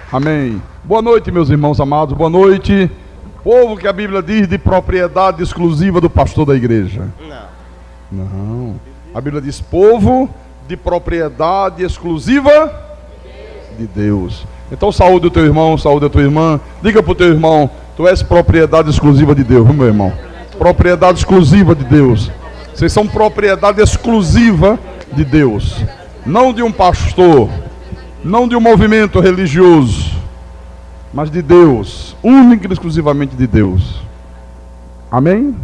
Amém. Boa noite, meus irmãos amados, boa noite. Povo que a Bíblia diz de propriedade exclusiva do pastor da igreja. Não. A Bíblia diz povo de propriedade exclusiva de Deus. Então saúde o teu irmão, saúde a tua irmã. Diga para o teu irmão, tu és propriedade exclusiva de Deus, meu irmão. Propriedade exclusiva de Deus. Vocês são propriedade exclusiva de Deus. Não de um pastor, não de um movimento religioso, mas de Deus, única e exclusivamente de Deus. Amém?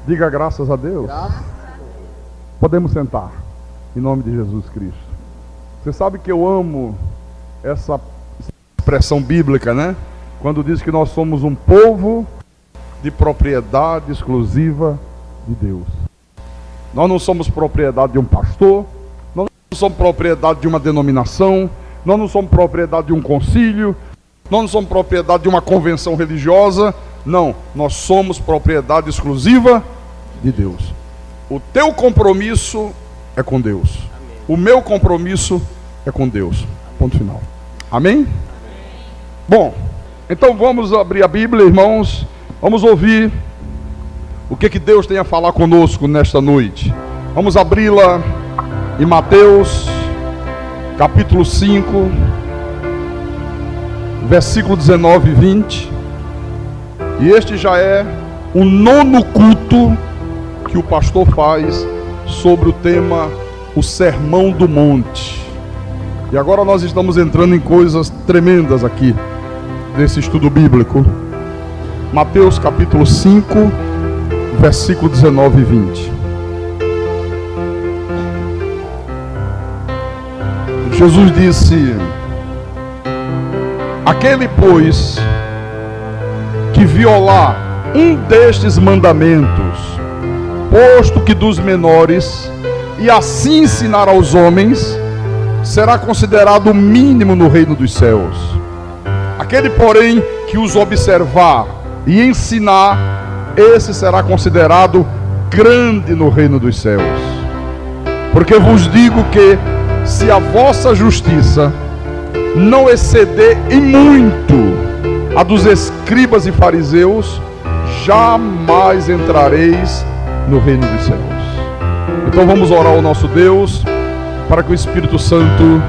Diga graças a Deus. Podemos sentar, em nome de Jesus Cristo. Você sabe que eu amo essa expressão bíblica, né? Quando diz que nós somos um povo de propriedade exclusiva de Deus. Nós não somos propriedade de um pastor, nós não somos propriedade de uma denominação, nós não somos propriedade de um concílio, nós não somos propriedade de uma convenção religiosa. Não, nós somos propriedade exclusiva de Deus. O teu compromisso é com Deus. O meu compromisso é com Deus. Ponto final. Amém? Bom, então vamos abrir a Bíblia, irmãos. Vamos ouvir o que Deus tem a falar conosco nesta noite. Vamos abri-la em Mateus capítulo 5, versículo 19 e 20. E este já é o 9º culto que o pastor faz sobre o tema o Sermão do Monte. E agora nós estamos entrando em coisas tremendas aqui desse estudo bíblico. Mateus capítulo 5, versículo 19 e 20. Jesus disse: aquele, pois, que violar um destes mandamentos, posto que dos menores, e assim ensinar aos homens, será considerado o mínimo no reino dos céus. Aquele, porém, que os observar e ensinar, esse será considerado grande no reino dos céus. Porque vos digo que, se a vossa justiça não exceder em muito a dos escribas e fariseus, jamais entrareis no reino dos céus. Então vamos orar ao nosso Deus, para que o Espírito Santo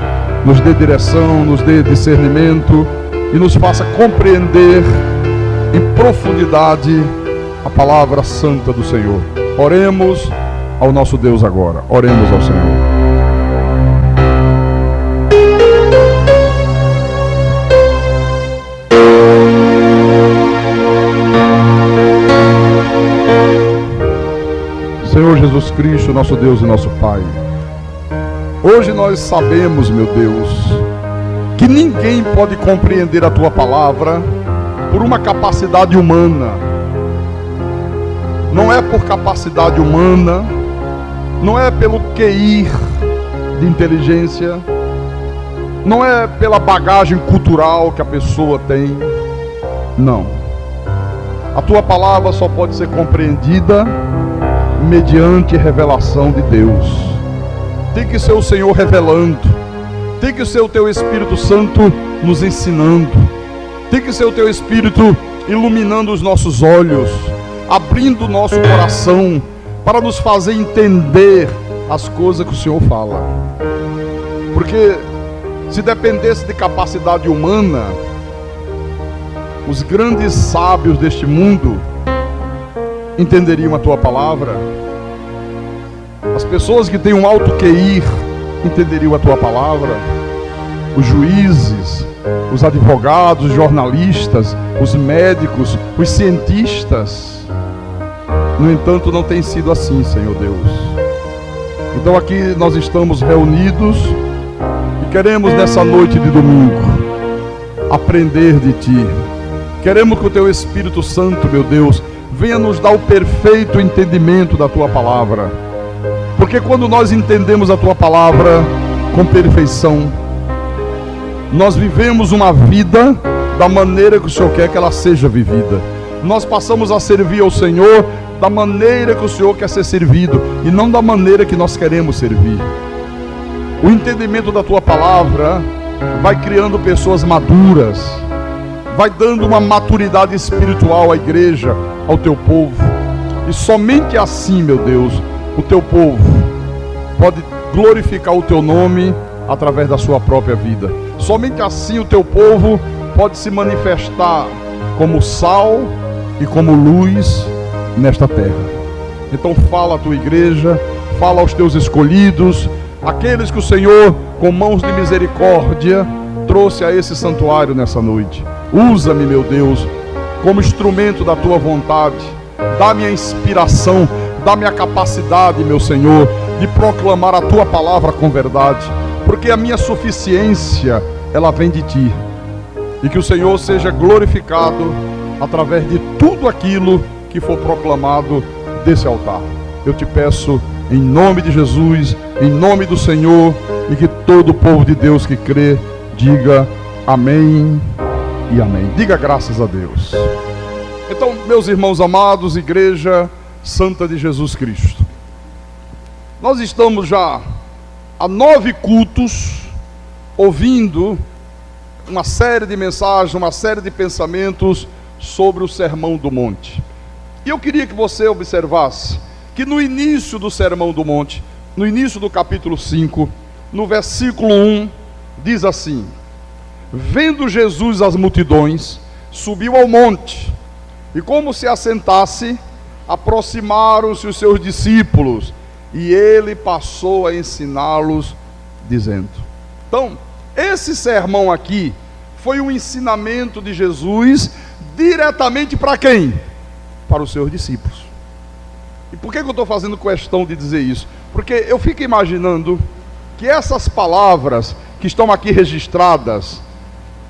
nos dê direção, nos dê discernimento e nos faça compreender em profundidade a palavra santa do Senhor. Oremos ao nosso Deus agora. Oremos ao Senhor. Senhor Jesus Cristo, nosso Deus e nosso Pai, hoje nós sabemos, meu Deus, que ninguém pode compreender a Tua palavra por uma capacidade humana. Não é por capacidade humana, não é pelo QI de inteligência, não é pela bagagem cultural que a pessoa tem. Não. A Tua palavra só pode ser compreendida mediante revelação de Deus. Tem que ser o Senhor revelando, tem que ser o Teu Espírito Santo nos ensinando, tem que ser o Teu Espírito iluminando os nossos olhos, abrindo o nosso coração para nos fazer entender as coisas que o Senhor fala. Porque se dependesse de capacidade humana, os grandes sábios deste mundo entenderiam a Tua palavra. As pessoas que têm um alto QI entenderiam a Tua palavra. Os juízes, os advogados, os jornalistas, os médicos, os cientistas. No entanto, não tem sido assim, Senhor Deus. Então aqui nós estamos reunidos e queremos nessa noite de domingo aprender de Ti. Queremos que o Teu Espírito Santo, meu Deus, venha nos dar o perfeito entendimento da Tua palavra. Porque quando nós entendemos a Tua palavra com perfeição, nós vivemos uma vida da maneira que o Senhor quer que ela seja vivida. Nós passamos a servir ao Senhor da maneira que o Senhor quer ser servido, e não da maneira que nós queremos servir. O entendimento da Tua palavra vai criando pessoas maduras, vai dando uma maturidade espiritual à igreja, ao teu povo. E somente assim, meu Deus, o teu povo pode glorificar o teu nome através da sua própria vida. Somente assim o teu povo pode se manifestar como sal e como luz nesta terra. Então fala à tua igreja, fala aos teus escolhidos, aqueles que o Senhor, com mãos de misericórdia, trouxe a esse santuário nessa noite. Usa-me, meu Deus, como instrumento da tua vontade. Dá-me a inspiração, dá-me a capacidade, meu Senhor, de proclamar a tua palavra com verdade, porque a minha suficiência, ela vem de ti. E que o Senhor seja glorificado através de tudo aquilo que for proclamado desse altar. Eu te peço em nome de Jesus, em nome do Senhor, e que todo o povo de Deus que crê diga amém e amém. Diga graças a Deus. Então, meus irmãos amados, Igreja Santa de Jesus Cristo, nós estamos já há 9 cultos ouvindo uma série de mensagens, uma série de pensamentos sobre o Sermão do Monte. E eu queria que você observasse que no início do Sermão do Monte, no início do capítulo 5, no versículo 1, diz assim: vendo Jesus as multidões, subiu ao monte, e como se assentasse, aproximaram-se os seus discípulos, e ele passou a ensiná-los, dizendo. Então, esse sermão aqui foi um ensinamento de Jesus diretamente para quem? Para os seus discípulos. E por que eu estou fazendo questão de dizer isso? Porque eu fico imaginando que essas palavras que estão aqui registradas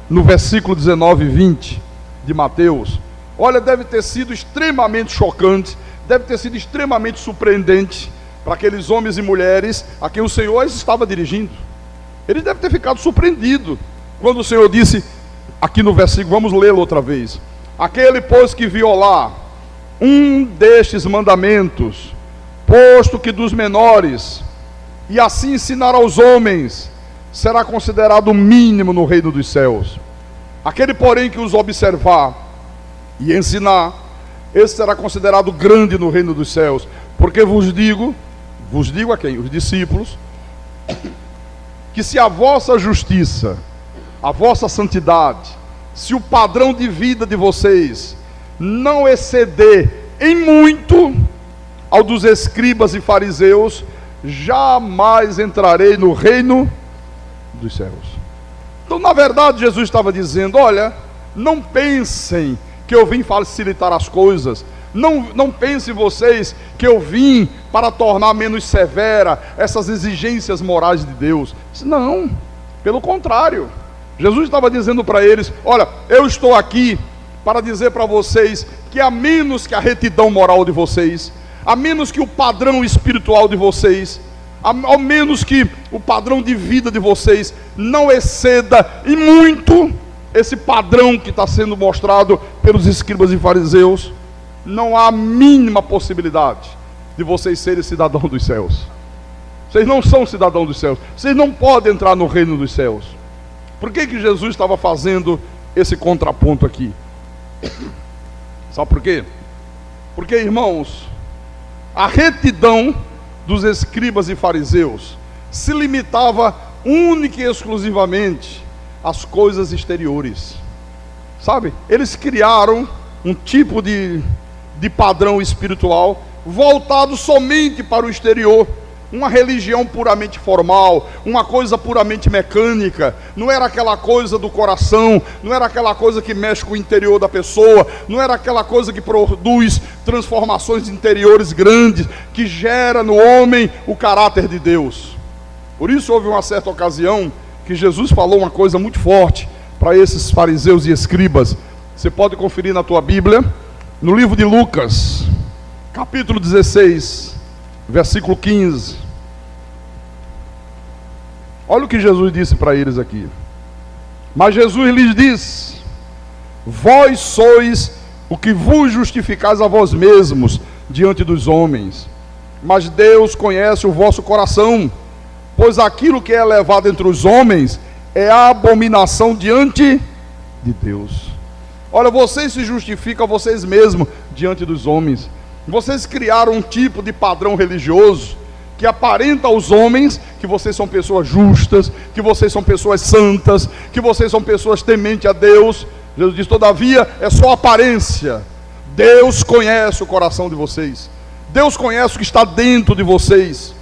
no versículo 19 e 20 de Mateus, olha, deve ter sido extremamente chocante, deve ter sido extremamente surpreendente para aqueles homens e mulheres a quem o Senhor estava dirigindo. Eles devem ter ficado surpreendidos quando o Senhor disse, aqui no versículo, vamos lê-lo outra vez: aquele, pois, que violar um destes mandamentos, posto que dos menores, e assim ensinar aos homens, será considerado mínimo no reino dos céus. Aquele, porém, que os observar e ensinar, esse será considerado grande no reino dos céus. Porque vos digo a quem? Os discípulos, que se a vossa justiça, a vossa santidade, se o padrão de vida de vocês não exceder em muito ao dos escribas e fariseus, jamais entrarei no reino dos céus. Então, na verdade, Jesus estava dizendo: olha, não pensem que eu vim facilitar as coisas, não pensem vocês que eu vim para tornar menos severa essas exigências morais de Deus. Não, pelo contrário, Jesus estava dizendo para eles: olha, eu estou aqui para dizer para vocês que a menos que a retidão moral de vocês, a menos que o padrão espiritual de vocês, ao menos que o padrão de vida de vocês não exceda em muito esse padrão que está sendo mostrado pelos escribas e fariseus, não há a mínima possibilidade de vocês serem cidadãos dos céus. Vocês não são cidadãos dos céus, vocês não podem entrar no reino dos céus. Por que Jesus estava fazendo esse contraponto aqui? Sabe por quê? Porque, irmãos, a retidão dos escribas e fariseus se limitava única e exclusivamente às coisas exteriores. Sabe? Eles criaram um tipo de padrão espiritual voltado somente para o exterior. Uma religião puramente formal, uma coisa puramente mecânica. Não era aquela coisa do coração, não era aquela coisa que mexe com o interior da pessoa, não era aquela coisa que produz transformações interiores grandes, que gera no homem o caráter de Deus. Por isso houve uma certa ocasião que Jesus falou uma coisa muito forte para esses fariseus e escribas. Você pode conferir na tua Bíblia, no livro de Lucas, capítulo 16, versículo 15. Olha o que Jesus disse para eles aqui. Mas Jesus lhes disse: vós sois o que vos justificais a vós mesmos diante dos homens, mas Deus conhece o vosso coração, pois aquilo que é elevado entre os homens é abominação diante de Deus. Olha, vocês se justificam vocês mesmos diante dos homens. Vocês criaram um tipo de padrão religioso que aparenta aos homens que vocês são pessoas justas, que vocês são pessoas santas, que vocês são pessoas tementes a Deus. Jesus diz: todavia é só aparência. Deus conhece o coração de vocês. Deus conhece o que está dentro de vocês.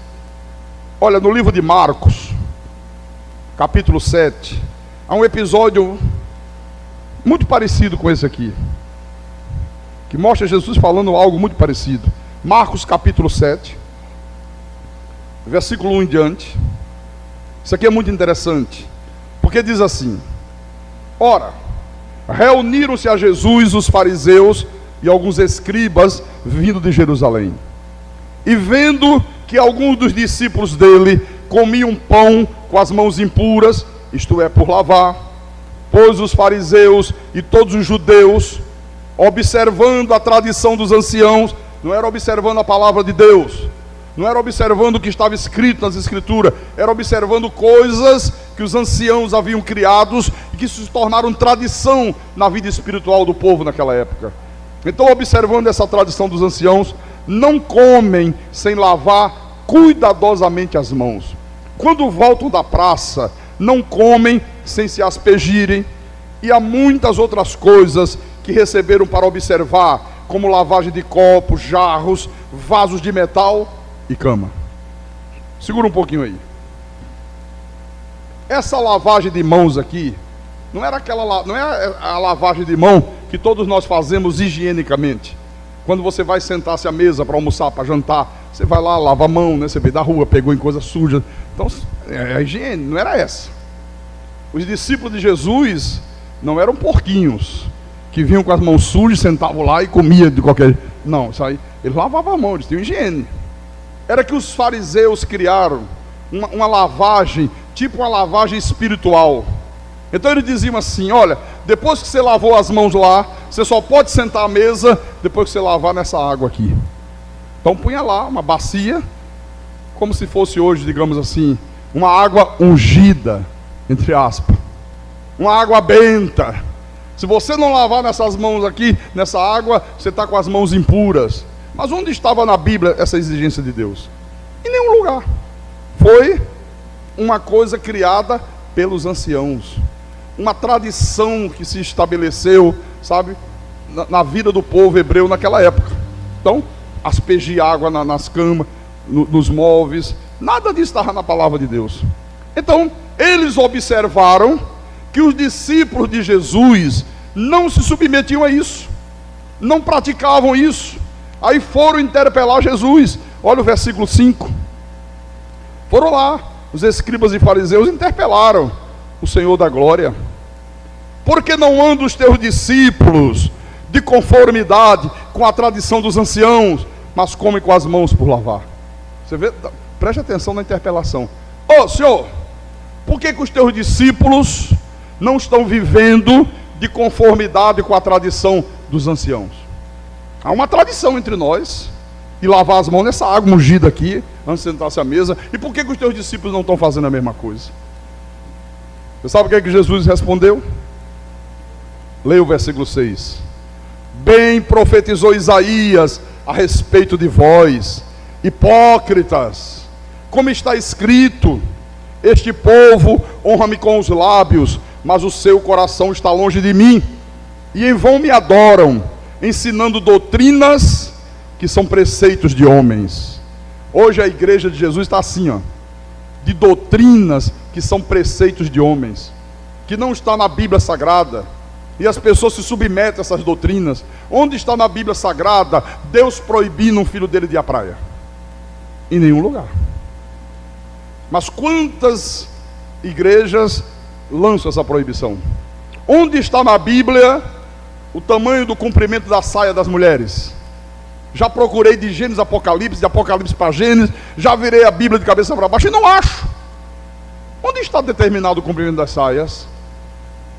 Olha, no livro de Marcos, capítulo 7, há um episódio muito parecido com esse aqui, que mostra Jesus falando algo muito parecido. Marcos capítulo 7, versículo 1 em diante. Isso aqui é muito interessante, porque diz assim: ora, reuniram-se a Jesus os fariseus e alguns escribas vindo de Jerusalém, e vendo que alguns dos discípulos dele comiam pão com as mãos impuras, isto é, por lavar, pois os fariseus e todos os judeus, observando a tradição dos anciãos, não era observando a palavra de Deus, não era observando o que estava escrito nas escrituras, era observando coisas que os anciãos haviam criados e que se tornaram tradição na vida espiritual do povo naquela época. Então, observando essa tradição dos anciãos, não comem sem lavar cuidadosamente as mãos. Quando voltam da praça, não comem sem se aspergirem, e há muitas outras coisas que receberam para observar, como lavagem de copos, jarros, vasos de metal e cama. Segura um pouquinho aí. Essa lavagem de mãos aqui não é a lavagem de mão que todos nós fazemos higienicamente. Quando você vai sentar-se à mesa para almoçar, para jantar, você vai lá, lava a mão, né? Você veio da rua, pegou em coisa suja. Então, a higiene não era essa. Os discípulos de Jesus não eram porquinhos que vinham com as mãos sujas, sentavam lá e comiam de qualquer jeito. Não, isso aí, eles lavavam a mão, eles tinham higiene. Era que os fariseus criaram uma lavagem, tipo uma lavagem espiritual. Então eles diziam assim: olha, depois que você lavou as mãos lá, você só pode sentar à mesa depois que você lavar nessa água aqui. Então punha lá uma bacia, como se fosse hoje, digamos assim, uma água ungida, entre aspas, uma água benta. Se você não lavar nessas mãos aqui, nessa água, você está com as mãos impuras. Mas onde estava na Bíblia essa exigência de Deus? Em nenhum lugar. Foi uma coisa criada pelos anciãos, uma tradição que se estabeleceu, sabe, na vida do povo hebreu naquela época. Então, aspergir água nas camas, nos móveis, nada disso estava na palavra de Deus. Então, eles observaram que os discípulos de Jesus não se submetiam a isso, não praticavam isso. Aí foram interpelar Jesus. Olha o versículo 5. Foram lá, os escribas e fariseus interpelaram o Senhor da glória: por que não andam os teus discípulos de conformidade com a tradição dos anciãos, mas comem com as mãos por lavar? Você vê? Preste atenção na interpelação. Ô Senhor, por que os teus discípulos não estão vivendo de conformidade com a tradição dos anciãos? Há uma tradição entre nós de lavar as mãos nessa água ungida aqui, antes de sentar-se à mesa. E por que os teus discípulos não estão fazendo a mesma coisa? Você sabe o que é que Jesus respondeu? Leia o versículo 6. Bem profetizou Isaías a respeito de vós, hipócritas, como está escrito: este povo honra-me com os lábios, mas o seu coração está longe de mim, e em vão me adoram, ensinando doutrinas que são preceitos de homens. Hoje a igreja de Jesus está assim, ó, de doutrinas que são preceitos de homens, que não está na Bíblia Sagrada, e as pessoas se submetem a essas doutrinas. Onde está na Bíblia Sagrada Deus proibindo um filho dele de ir à praia? Em nenhum lugar. Mas quantas igrejas lançam essa proibição? Onde está na Bíblia o tamanho do comprimento da saia das mulheres? Já procurei de Gênesis a Apocalipse, de Apocalipse para Gênesis, já virei a Bíblia de cabeça para baixo e não acho. Onde está determinado o comprimento das saias?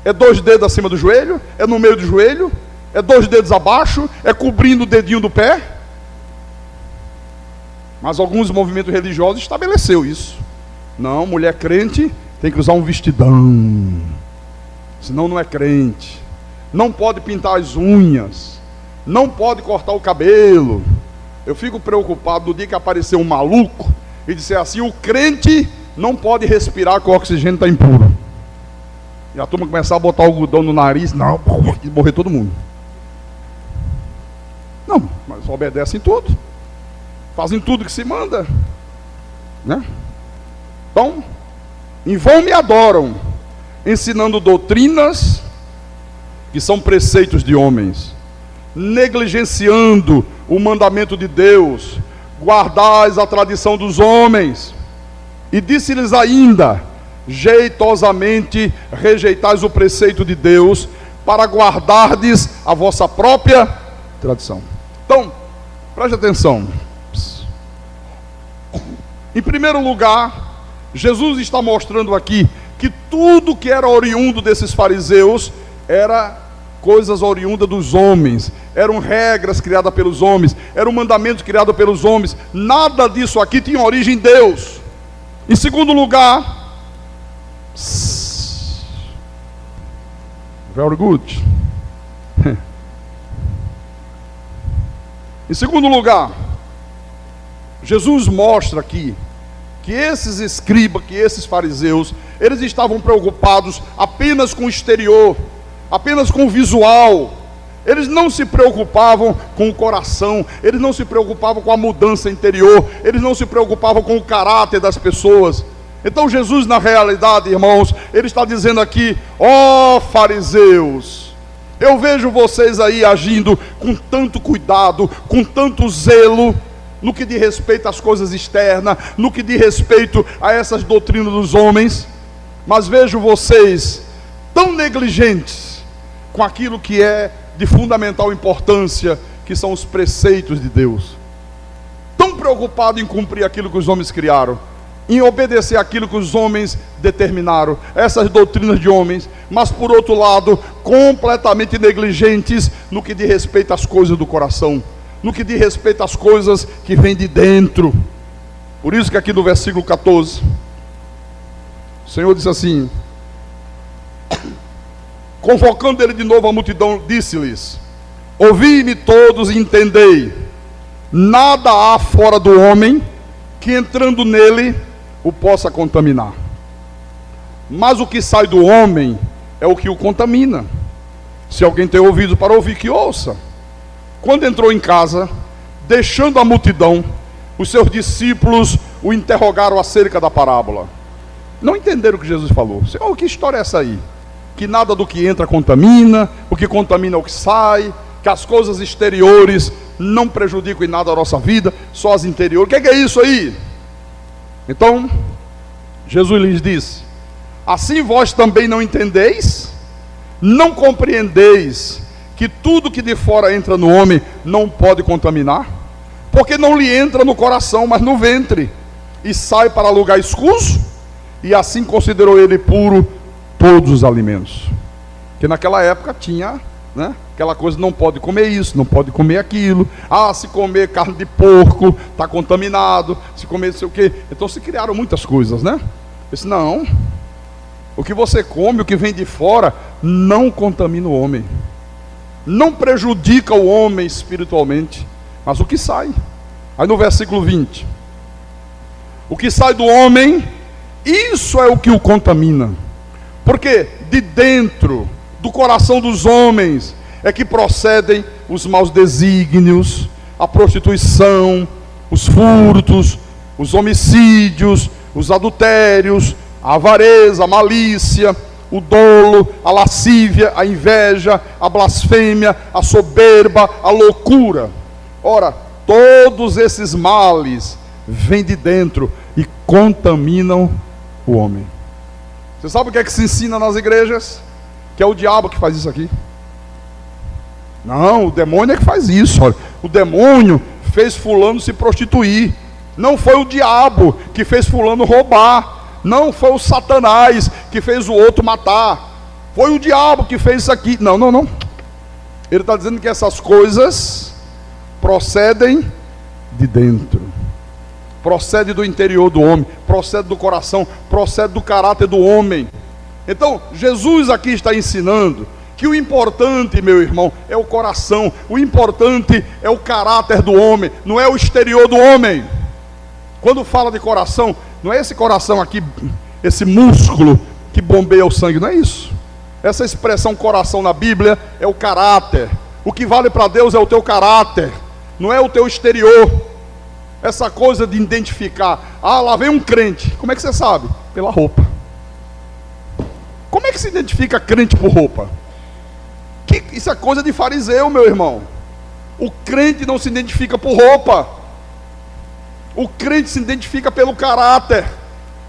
É 2 dedos acima do joelho? É no meio do joelho? É 2 dedos abaixo? É cobrindo o dedinho do pé? Mas alguns movimentos religiosos estabeleceu isso. Não, mulher crente tem que usar um vestidão, senão não é crente. Não pode pintar as unhas, não pode cortar o cabelo. Eu fico preocupado no dia que aparecer um maluco e disser assim: o crente não pode respirar que o oxigênio está impuro. E a turma começar a botar algodão no nariz, não, e morrer todo mundo. Não, mas obedecem tudo, fazem tudo que se manda, né? Então, em vão me adoram, ensinando doutrinas que são preceitos de homens, negligenciando o mandamento de Deus, guardais a tradição dos homens. E disse-lhes ainda: jeitosamente rejeitais o preceito de Deus, para guardardes a vossa própria tradição. Então, preste atenção. Em primeiro lugar, Jesus está mostrando aqui que tudo que era oriundo desses fariseus era coisas oriundas dos homens, eram regras criadas pelos homens, eram mandamentos criados pelos homens. Nada disso aqui tinha origem em Deus. Em segundo lugar, very good. Em segundo lugar, Jesus mostra aqui que esses escribas, que esses fariseus, eles estavam preocupados apenas com o exterior, apenas com o visual. Eles não se preocupavam com o coração, eles não se preocupavam com a mudança interior, eles não se preocupavam com o caráter das pessoas. Então Jesus, na realidade, irmãos, ele está dizendo aqui: ó fariseus, eu vejo vocês aí agindo com tanto cuidado, com tanto zelo, no que diz respeito às coisas externas, no que diz respeito a essas doutrinas dos homens, mas vejo vocês tão negligentes com aquilo que é de fundamental importância, que são os preceitos de Deus, tão preocupados em cumprir aquilo que os homens criaram, em obedecer aquilo que os homens determinaram, essas doutrinas de homens, mas por outro lado, completamente negligentes no que diz respeito às coisas do coração, no que diz respeito às coisas que vêm de dentro. Por isso que aqui no versículo 14, o Senhor disse assim, convocando ele de novo a multidão, disse-lhes: ouvi-me todos e entendei, nada há fora do homem que entrando nele o possa contaminar, mas o que sai do homem é o que o contamina. Se alguém tem ouvido para ouvir, que ouça. Quando entrou em casa, deixando a multidão, os seus discípulos o interrogaram acerca da parábola. Não entenderam o que Jesus falou. Senhor, que história é essa aí? Que nada do que entra contamina, o que contamina é o que sai, que as coisas exteriores não prejudicam em nada a nossa vida, só as interiores. O que é isso aí? Então, Jesus lhes disse: assim vós também não entendeis? Não compreendeis que tudo que de fora entra no homem não pode contaminar? Porque não lhe entra no coração, mas no ventre, e sai para lugar escuso, e assim considerou ele puro todos os alimentos. Que naquela época tinha, né, aquela coisa: não pode comer isso, não pode comer aquilo. Ah, se comer carne de porco, está contaminado. Se comer não sei o quê. Então se criaram muitas coisas, né? Eu disse: não, o que você come, o que vem de fora, não contamina o homem, não prejudica o homem espiritualmente, mas o que sai. Aí no versículo 20, o que sai do homem, isso é o que o contamina. Porque de dentro do coração dos homens é que procedem os maus desígnios, a prostituição, os furtos, os homicídios, os adultérios, a avareza, a malícia, o dolo, a lascívia, a inveja, a blasfêmia, a soberba, a loucura. Ora, todos esses males vêm de dentro e contaminam o homem. Você sabe o que é que se ensina nas igrejas? Que é o diabo que faz isso aqui. Não, o demônio é que faz isso. Olha, o demônio fez fulano se prostituir. Não foi o diabo que fez fulano roubar. Não foi o Satanás que fez o outro matar. Foi o diabo que fez isso aqui. Não, não, não. Ele está dizendo que essas coisas procedem de dentro. procede do interior do homem, procede do coração, procede do caráter do homem. Então, Jesus aqui está ensinando que o importante, meu irmão, é o coração, o importante é o caráter do homem, não é o exterior do homem. Quando fala de coração, não é esse coração aqui, esse músculo que bombeia o sangue, não é isso. Essa expressão coração na Bíblia é o caráter. O que vale para Deus é o teu caráter, não é o teu exterior. Essa coisa de identificar, lá vem um crente, como é que você sabe? Pela roupa. Como é que se identifica crente por roupa? Isso é coisa de fariseu, meu irmão. O crente não se identifica por roupa. O crente se identifica pelo caráter.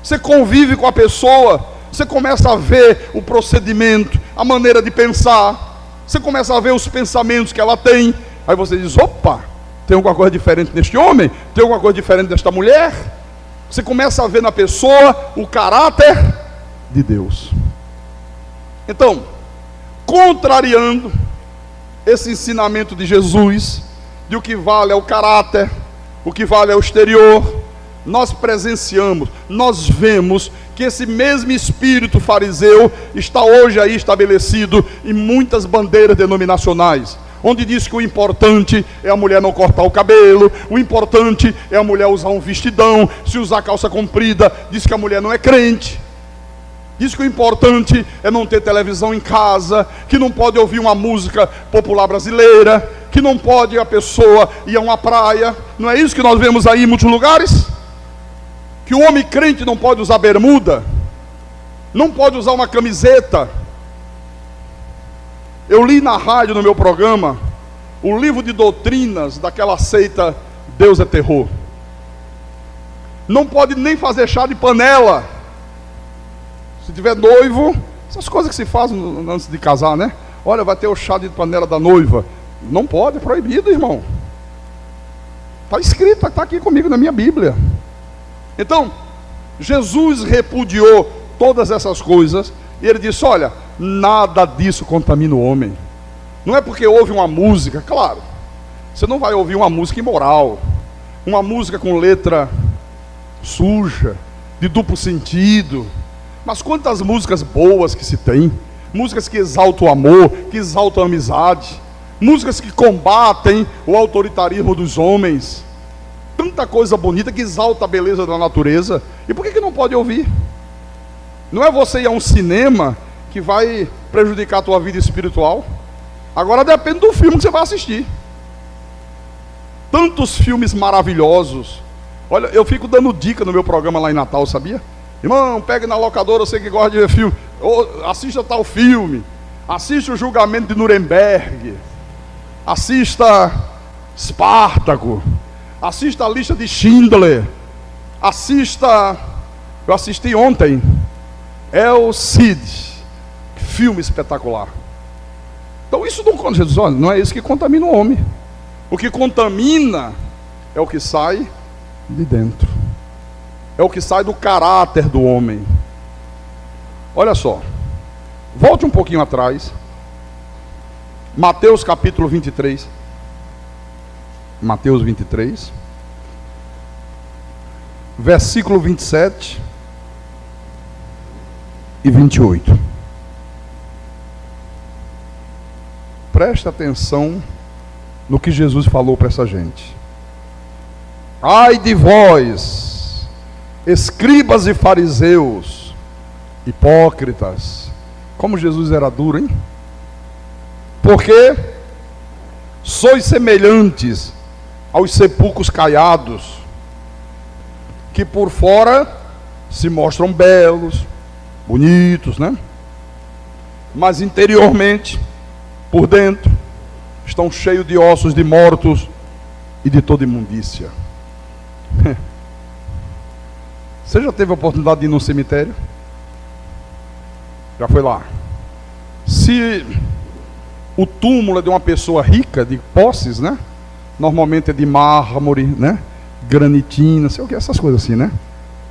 Você convive com a pessoa, você começa a ver o procedimento, a maneira de pensar, você começa a ver os pensamentos que ela tem. Aí você diz, opa, tem alguma coisa diferente neste homem? Tem alguma coisa diferente nesta mulher? Você começa a ver na pessoa o caráter de Deus. Então, contrariando esse ensinamento de Jesus, de o que vale é o caráter, o que vale é o exterior, nós presenciamos, nós vemos que esse mesmo espírito fariseu está hoje aí estabelecido em muitas bandeiras denominacionais, onde diz que o importante é a mulher não cortar o cabelo, o importante é a mulher usar um vestidão, se usar calça comprida, diz que a mulher não é crente. Diz que o importante é não ter televisão em casa, que não pode ouvir uma música popular brasileira, que não pode a pessoa ir a uma praia. Não é isso que nós vemos aí em muitos lugares? Que o homem crente não pode usar bermuda, não pode usar uma camiseta. Eu li na rádio, no meu programa, o livro de doutrinas daquela seita Deus é Terror. Não pode nem fazer chá de panela. Se tiver noivo, essas coisas que se fazem antes de casar, né? Olha, vai ter o chá de panela da noiva. Não pode, é proibido, irmão. Está escrito, está aqui comigo na minha Bíblia. Então, Jesus repudiou todas essas coisas. E ele disse, olha, nada disso contamina o homem. Não é porque ouve uma música, claro. Você não vai ouvir uma música imoral. Uma música com letra suja, de duplo sentido. Mas quantas músicas boas que se tem, músicas que exaltam o amor, que exaltam a amizade, músicas que combatem o autoritarismo dos homens, tanta coisa bonita que exalta a beleza da natureza. E por que não pode ouvir? Não é você ir a um cinema que vai prejudicar a tua vida espiritual. Agora depende do filme que você vai assistir. Tantos filmes maravilhosos. Olha, eu fico dando dica no meu programa lá em Natal, sabia? Irmão, pegue na locadora, você que gosta de ver filme, assista tal filme, assista o Julgamento de Nuremberg, assista Espartaco, assista a Lista de Schindler, assista, eu assisti ontem, El Cid, que filme espetacular. Então isso não, Jesus, olha, não é isso que contamina o homem. O que contamina é o que sai de dentro. É o que sai do caráter do homem. Olha só. Volte um pouquinho atrás. Mateus capítulo 23. Mateus 23. Versículo 27 e 28. Presta atenção no que Jesus falou para essa gente. Ai de vós, escribas e fariseus, hipócritas. Como Jesus era duro, hein? Porque sois semelhantes aos sepulcros caiados, que por fora se mostram belos, bonitos, né? Mas interiormente, por dentro, estão cheios de ossos de mortos e de toda imundícia. Você já teve a oportunidade de ir num cemitério? Já foi lá? Se o túmulo é de uma pessoa rica, de posses, né? Normalmente é de mármore, né? Granitina, sei o que, essas coisas assim, né?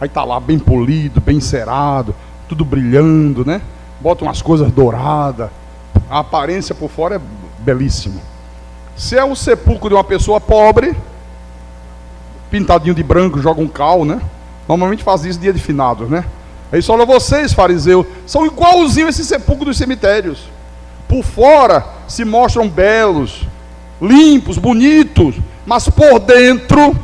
Aí tá lá bem polido, bem cerado, tudo brilhando, né? Bota umas coisas douradas. A aparência por fora é belíssima. Se é um sepulcro de uma pessoa pobre, pintadinho de branco, joga um cal, né? Normalmente faz isso dia de finados, né? Aí só olha, vocês, fariseus, são igualzinhos esse sepulcro dos cemitérios. Por fora se mostram belos, limpos, bonitos, mas por dentro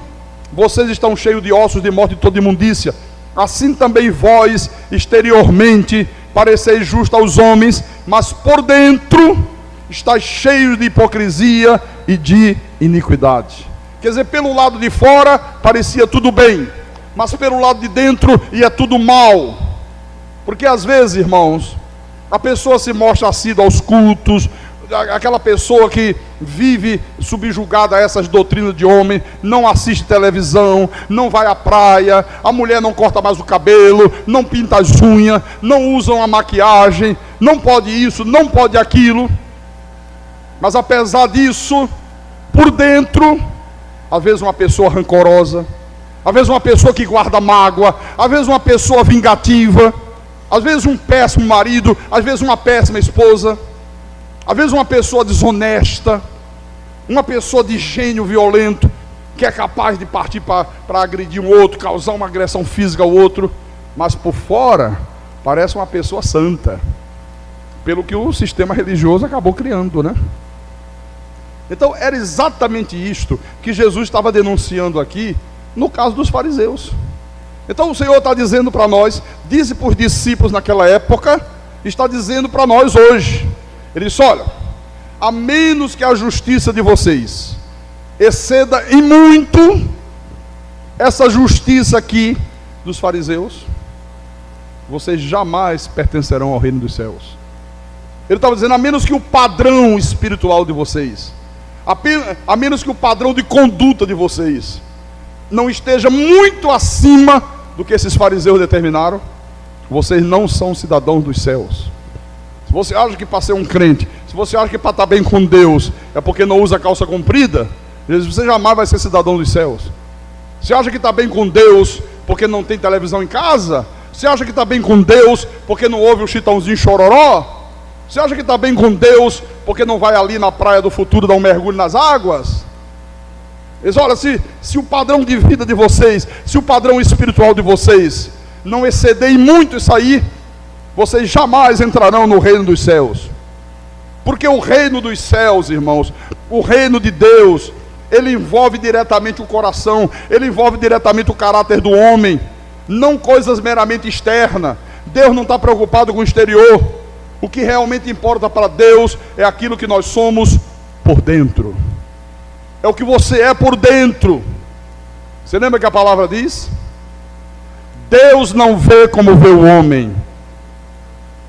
vocês estão cheios de ossos de morte e toda imundícia. Assim também vós, exteriormente, pareceis justo aos homens, mas por dentro estáis cheios de hipocrisia e de iniquidade. Quer dizer, pelo lado de fora parecia tudo bem, mas pelo lado de dentro ia tudo mal. Porque às vezes, irmãos, a pessoa se mostra assídua aos cultos, aquela pessoa que vive subjugada a essas doutrinas de homem, não assiste televisão, não vai à praia, a mulher não corta mais o cabelo, não pinta as unhas, não usa uma maquiagem, não pode isso, não pode aquilo. Mas apesar disso, por dentro, às vezes uma pessoa rancorosa, às vezes uma pessoa que guarda mágoa, às vezes uma pessoa vingativa, às vezes um péssimo marido, às vezes uma péssima esposa, às vezes uma pessoa desonesta, uma pessoa de gênio violento, que é capaz de partir para agredir um outro, causar uma agressão física ao outro, mas por fora parece uma pessoa santa, pelo que o sistema religioso acabou criando, né? Então era exatamente isto que Jesus estava denunciando aqui, no caso dos fariseus. Então o Senhor está dizendo para nós, disse para os discípulos naquela época, está dizendo para nós hoje. Ele disse, olha, a menos que a justiça de vocês exceda em muito essa justiça aqui dos fariseus, vocês jamais pertencerão ao reino dos céus. Ele estava dizendo, a menos que o padrão espiritual de vocês, a menos que o padrão de conduta de vocês não esteja muito acima do que esses fariseus determinaram, vocês não são cidadãos dos céus. Se você acha que para ser um crente, se você acha que para estar bem com Deus é porque não usa calça comprida, você jamais vai ser cidadão dos céus. Você acha que está bem com Deus porque não tem televisão em casa? Você acha que está bem com Deus porque não ouve o Chitãozinho Chororó? Você acha que está bem com Deus porque não vai ali na praia do futuro dar um mergulho nas águas? Eles, olha, se o padrão de vida de vocês, se o padrão espiritual de vocês não exceder em muito isso aí, vocês jamais entrarão no reino dos céus. Porque o reino dos céus, irmãos, o reino de Deus, ele envolve diretamente o coração, ele envolve diretamente o caráter do homem, não coisas meramente externas. Deus não está preocupado com o exterior. O que realmente importa para Deus é aquilo que nós somos por dentro. É o que você é por dentro. Você lembra que a palavra diz? Deus não vê como vê o homem.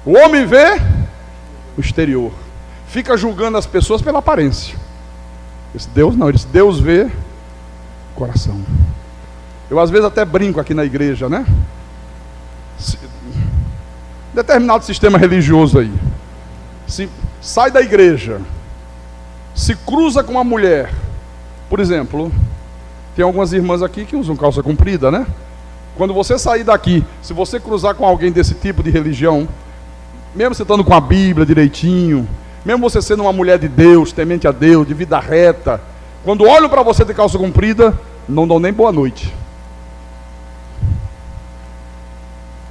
O homem vê o exterior. Fica julgando as pessoas pela aparência. Esse Deus não, Deus vê o coração. Eu às vezes até brinco aqui na igreja, né? Determinado sistema religioso aí, se sai da igreja, se cruza com uma mulher, por exemplo, tem algumas irmãs aqui que usam calça comprida, né? Quando você sair daqui, se você cruzar com alguém desse tipo de religião, mesmo você estando com a Bíblia direitinho, mesmo você sendo uma mulher de Deus, temente a Deus, de vida reta, quando olham para você de calça comprida, não dão nem boa noite.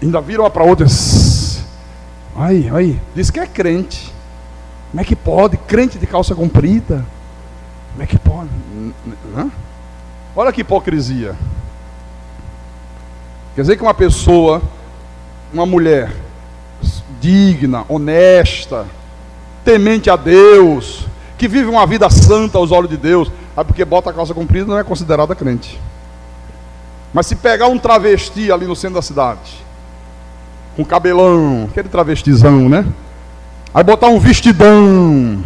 Ainda viram uma para outra. Ai, diz que é crente. Como é que pode? Crente de calça comprida? Como é que pode? Olha que hipocrisia. Quer dizer que uma pessoa, uma mulher digna, honesta, temente a Deus, que vive uma vida santa aos olhos de Deus, porque bota a calça comprida, não é considerada crente. Mas se pegar um travesti ali no centro da cidade, com cabelão, aquele travestizão, né? Aí botar um vestidão,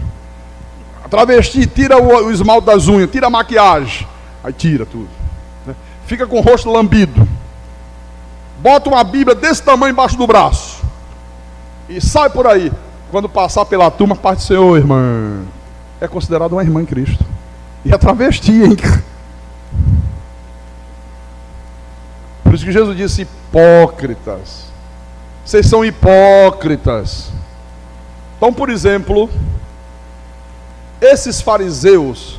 a travesti tira o esmalte das unhas, tira a maquiagem, aí tira tudo, né? Fica com o rosto lambido, bota uma Bíblia desse tamanho embaixo do braço e sai por aí. Quando passar pela turma, parte do Senhor, irmã, é considerado uma irmã em Cristo. E é travesti, hein? Por isso que Jesus disse: hipócritas, vocês são hipócritas. Então, por exemplo, esses fariseus,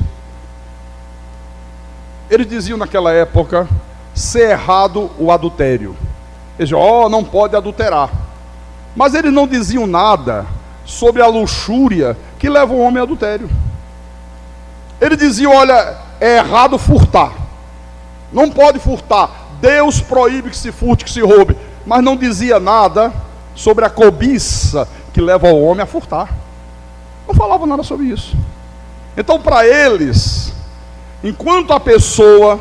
Eles diziam naquela época ser errado o adultério. Eles diziam, não pode adulterar. Mas eles não diziam nada sobre a luxúria que leva o homem ao adultério. Eles diziam, olha, é errado furtar. Não pode furtar. Deus proíbe que se furte, que se roube. Mas não dizia nada sobre a cobiça que leva o homem a furtar. Não falavam nada sobre isso. Então, para eles, enquanto a pessoa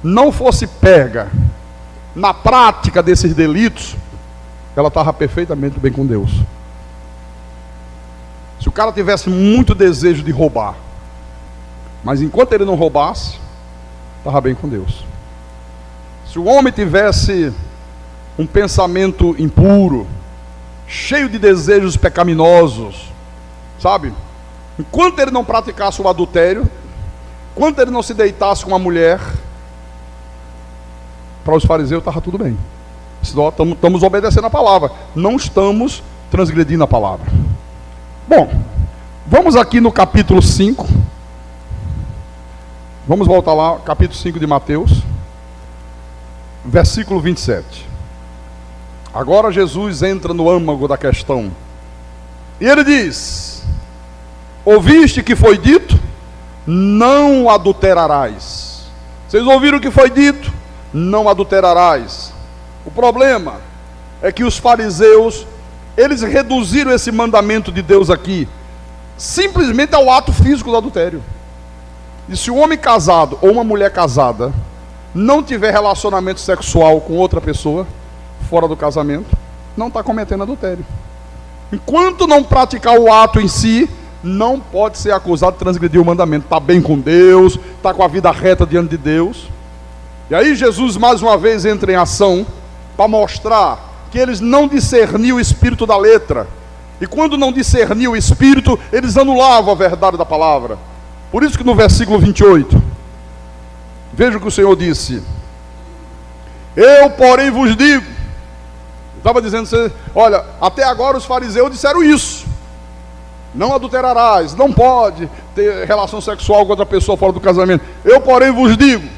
não fosse pega na prática desses delitos, ela estava perfeitamente bem com Deus. Se o cara tivesse muito desejo de roubar, mas enquanto ele não roubasse, estava bem com Deus. Se o homem tivesse um pensamento impuro, cheio de desejos pecaminosos, sabe? Enquanto ele não praticasse o adultério, enquanto ele não se deitasse com uma mulher, para os fariseus estava tudo bem. Estamos obedecendo a palavra, não estamos transgredindo a palavra. Bom, vamos aqui no capítulo 5. Vamos voltar lá, capítulo 5 de Mateus, versículo 27. Agora Jesus entra no âmago da questão. E ele diz: ouviste que foi dito? Não adulterarás. Vocês ouviram o que foi dito? Não adulterarás. O problema é que os fariseus, eles reduziram esse mandamento de Deus aqui simplesmente ao ato físico do adultério. E se um homem casado ou uma mulher casada não tiver relacionamento sexual com outra pessoa fora do casamento, não está cometendo adultério. Enquanto não praticar o ato em si, não pode ser acusado de transgredir o mandamento. Está bem com Deus, está com a vida reta diante de Deus. E aí Jesus mais uma vez entra em ação para mostrar que eles não discerniam o espírito da letra. E quando não discerniam o espírito, eles anulavam a verdade da palavra. Por isso que no versículo 28, veja o que o Senhor disse: eu, porém, vos digo. Estava dizendo, olha, até agora os fariseus disseram isso: não adulterarás, não pode ter relação sexual com outra pessoa fora do casamento. Eu, porém, vos digo: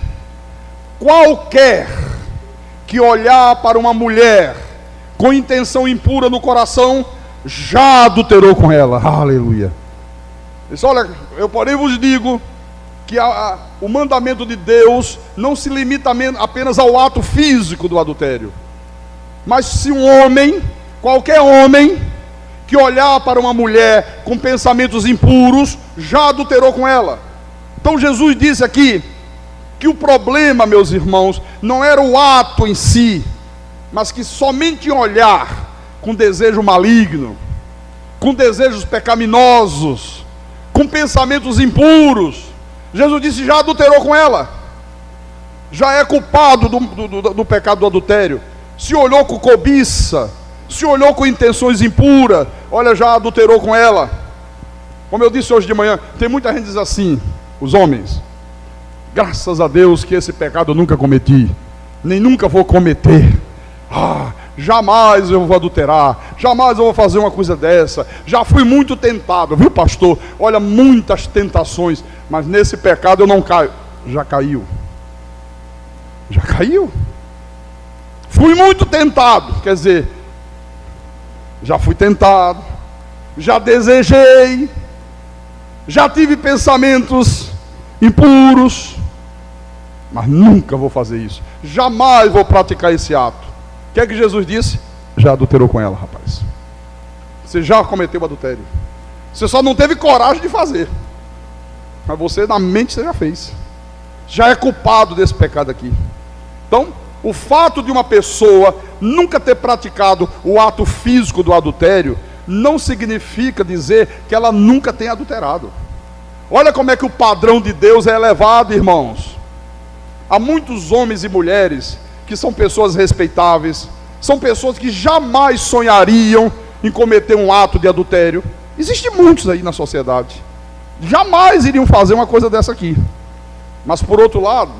qualquer que olhar para uma mulher com intenção impura no coração, já adulterou com ela. Aleluia. Ele disse, olha, eu porém vos digo que o mandamento de Deus não se limita apenas ao ato físico do adultério. Mas se um homem, qualquer homem, que olhar para uma mulher com pensamentos impuros, já adulterou com ela. Então Jesus disse aqui que o problema, meus irmãos, não era o ato em si, mas que somente olhar com desejo maligno, com desejos pecaminosos, com pensamentos impuros, Jesus disse, já adulterou com ela, já é culpado do pecado do adultério. Se olhou com cobiça, se olhou com intenções impuras, olha, já adulterou com ela. Como eu disse hoje de manhã, tem muita gente que diz assim, os homens: graças a Deus que esse pecado eu nunca cometi, nem nunca vou cometer. Jamais eu vou adulterar, jamais eu vou fazer uma coisa dessa. Já fui muito tentado, viu, pastor? Olha, muitas tentações, mas nesse pecado eu não caio. Já caiu. Já caiu. Fui muito tentado, quer dizer, já fui tentado, já desejei, já tive pensamentos impuros, mas nunca vou fazer isso, jamais vou praticar esse ato. O que é que Jesus disse? Já adulterou com ela, rapaz. Você já cometeu adultério. Você só não teve coragem de fazer, mas você na mente você já fez. Já é culpado desse pecado aqui. Então, o fato de uma pessoa nunca ter praticado o ato físico do adultério não significa dizer que ela nunca tem adulterado. Olha como é que o padrão de Deus é elevado, irmãos. Há muitos homens e mulheres que são pessoas respeitáveis, são pessoas que jamais sonhariam em cometer um ato de adultério. Existem muitos aí na sociedade, jamais iriam fazer uma coisa dessa aqui. Mas por outro lado,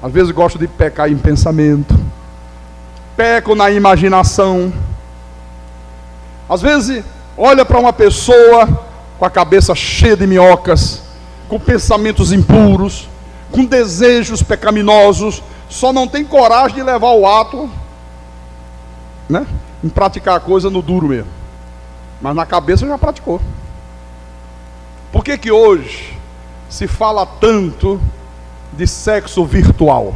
às vezes gostam de pecar em pensamento, pecam na imaginação. Às vezes olha para uma pessoa com a cabeça cheia de minhocas, com pensamentos impuros, com desejos pecaminosos, só não tem coragem de levar o ato, né, em praticar a coisa no duro mesmo, mas na cabeça já praticou. Por que que hoje se fala tanto de sexo virtual?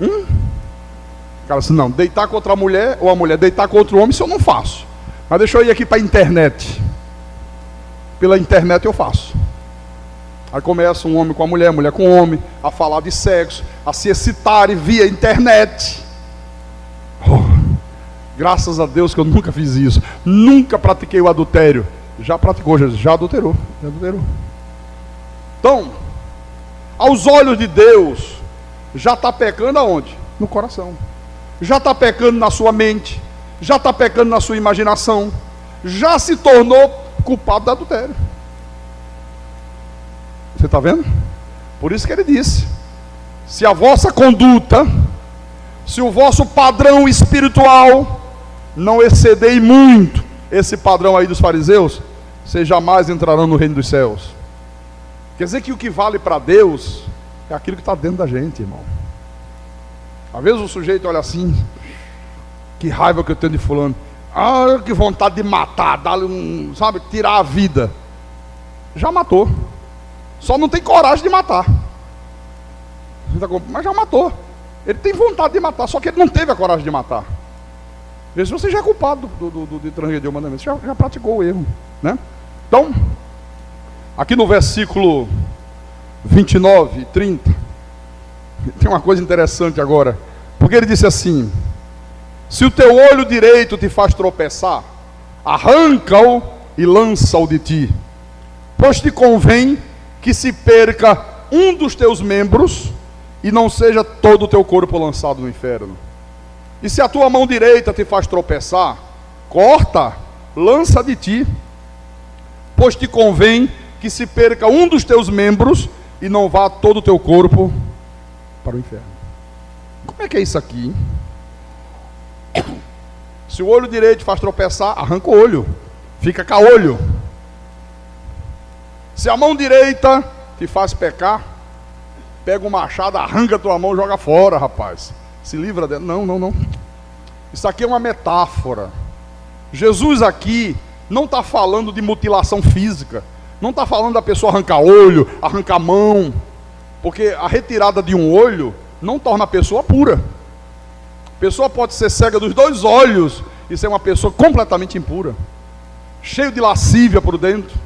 O cara assim, não, deitar com outra mulher, ou a mulher deitar com outro homem, isso eu não faço. Mas deixa eu ir aqui para a internet. Pela internet eu faço. Aí começa um homem com a mulher com o homem, a falar de sexo, a se excitarem via internet. Graças a Deus que eu nunca fiz isso. Nunca pratiquei o adultério. Já praticou, Jesus, já adulterou. Então, aos olhos de Deus, já está pecando aonde? No coração. Já está pecando na sua mente, já está pecando na sua imaginação, já se tornou culpado do adultério. Você está vendo? Por isso que ele disse: se a vossa conduta, se o vosso padrão espiritual não exceder muito esse padrão aí dos fariseus, vocês jamais entrarão no reino dos céus. Quer dizer que o que vale para Deus é aquilo que está dentro da gente, irmão. Às vezes o sujeito olha assim: que raiva que eu tenho de fulano, que vontade de matar, dar-lhe sabe, tirar a vida. Já matou, só não tem coragem de matar, mas já matou. Ele tem vontade de matar, só que ele não teve a coragem de matar. Você já é culpado de transgredir o mandamento, você já praticou o erro, né? Então, aqui no versículo 29 e 30, tem uma coisa interessante agora, porque ele disse assim: se o teu olho direito te faz tropeçar, arranca-o e lança-o de ti, pois te convém que se perca um dos teus membros e não seja todo o teu corpo lançado no inferno. E se a tua mão direita te faz tropeçar, corta, lança de ti, pois te convém que se perca um dos teus membros e não vá todo o teu corpo para o inferno. Como é que é isso aqui, hein? Se o olho direito te faz tropeçar, arranca o olho, fica caolho. Se a mão direita te faz pecar, pega um machado, arranca a tua mão e joga fora, rapaz. Se livra dela. Não. Isso aqui é uma metáfora. Jesus aqui não está falando de mutilação física. Não está falando da pessoa arrancar olho, arrancar mão. Porque a retirada de um olho não torna a pessoa pura. A pessoa pode ser cega dos dois olhos e ser uma pessoa completamente impura. Cheio de lascívia por dentro.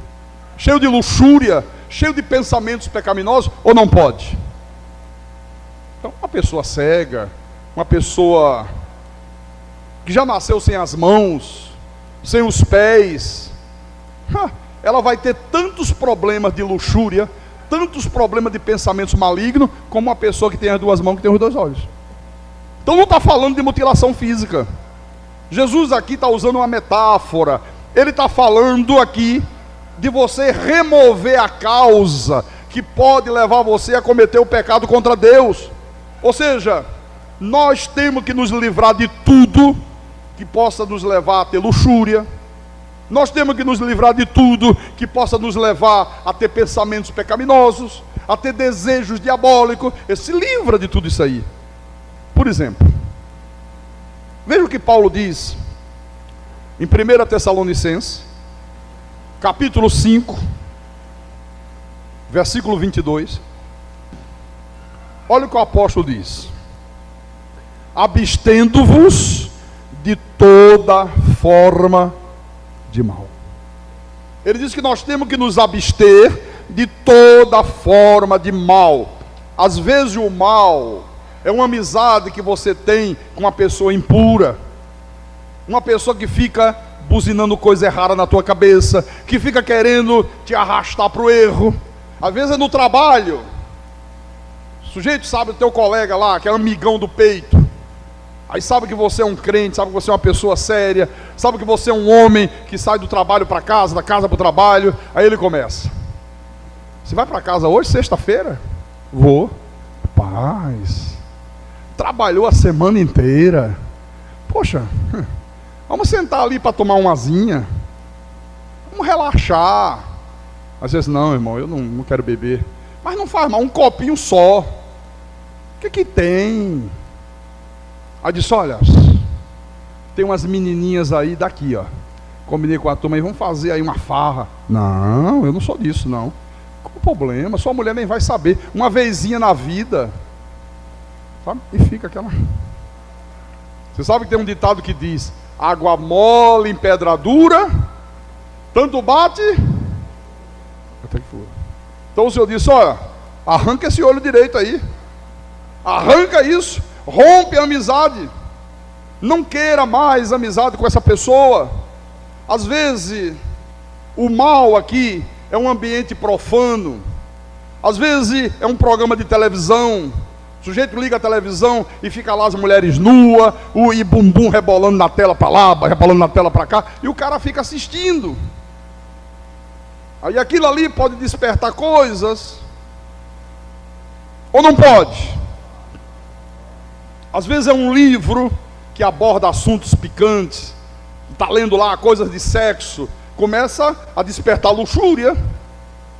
Cheio de luxúria. Cheio de pensamentos pecaminosos. Ou não pode? Então, uma pessoa cega, uma pessoa que já nasceu sem as mãos, sem os pés, ela vai ter tantos problemas de luxúria, tantos problemas de pensamentos malignos, como uma pessoa que tem as duas mãos, que tem os dois olhos. Então não está falando de mutilação física. Jesus aqui está usando uma metáfora. Ele está falando aqui de você remover a causa que pode levar você a cometer o pecado contra Deus. Ou seja, nós temos que nos livrar de tudo que possa nos levar a ter luxúria. Nós temos que nos livrar de tudo que possa nos levar a ter pensamentos pecaminosos, a ter desejos diabólicos. Ele se livra de tudo isso aí. Por exemplo, veja o que Paulo diz em 1 Tessalonicenses, capítulo 5, versículo 22. Olha o que o apóstolo diz: abstendo-vos de toda forma de mal. Ele diz que nós temos que nos abster de toda forma de mal. Às vezes o mal é uma amizade que você tem com uma pessoa impura, uma pessoa que fica buzinando coisa errada na tua cabeça, que fica querendo te arrastar para o erro. Às vezes é no trabalho. O sujeito sabe, o teu colega lá, que é amigão do peito, aí sabe que você é um crente, sabe que você é uma pessoa séria, sabe que você é um homem que sai do trabalho para casa, da casa para o trabalho. Aí ele começa: você vai para casa hoje, sexta-feira? Vou. Paz, trabalhou a semana inteira. Poxa, vamos sentar ali para tomar uma asinha, vamos relaxar. Às vezes, não, irmão, eu não quero beber. Mas não faz mal, um copinho só. O que tem? Aí disse, olha, tem umas menininhas aí daqui, ó. Combinei com a turma e vamos fazer aí uma farra. Não, eu não sou disso, não. Qual o problema? Sua mulher nem vai saber. Uma vezinha na vida. Sabe? E fica aquela... Você sabe que tem um ditado que diz, água mole em pedra dura, tanto bate, até que fura. Então o Senhor disse, olha, arranca esse olho direito aí. Arranca isso. Rompe a amizade. Não queira mais amizade com essa pessoa. Às vezes, o mal aqui é um ambiente profano. Às vezes, é um programa de televisão. O sujeito liga a televisão e fica lá as mulheres nuas, e bumbum rebolando na tela para lá, rebolando na tela para cá, e o cara fica assistindo. Aí aquilo ali pode despertar coisas, ou não pode? Às vezes é um livro que aborda assuntos picantes, está lendo lá coisas de sexo, começa a despertar luxúria.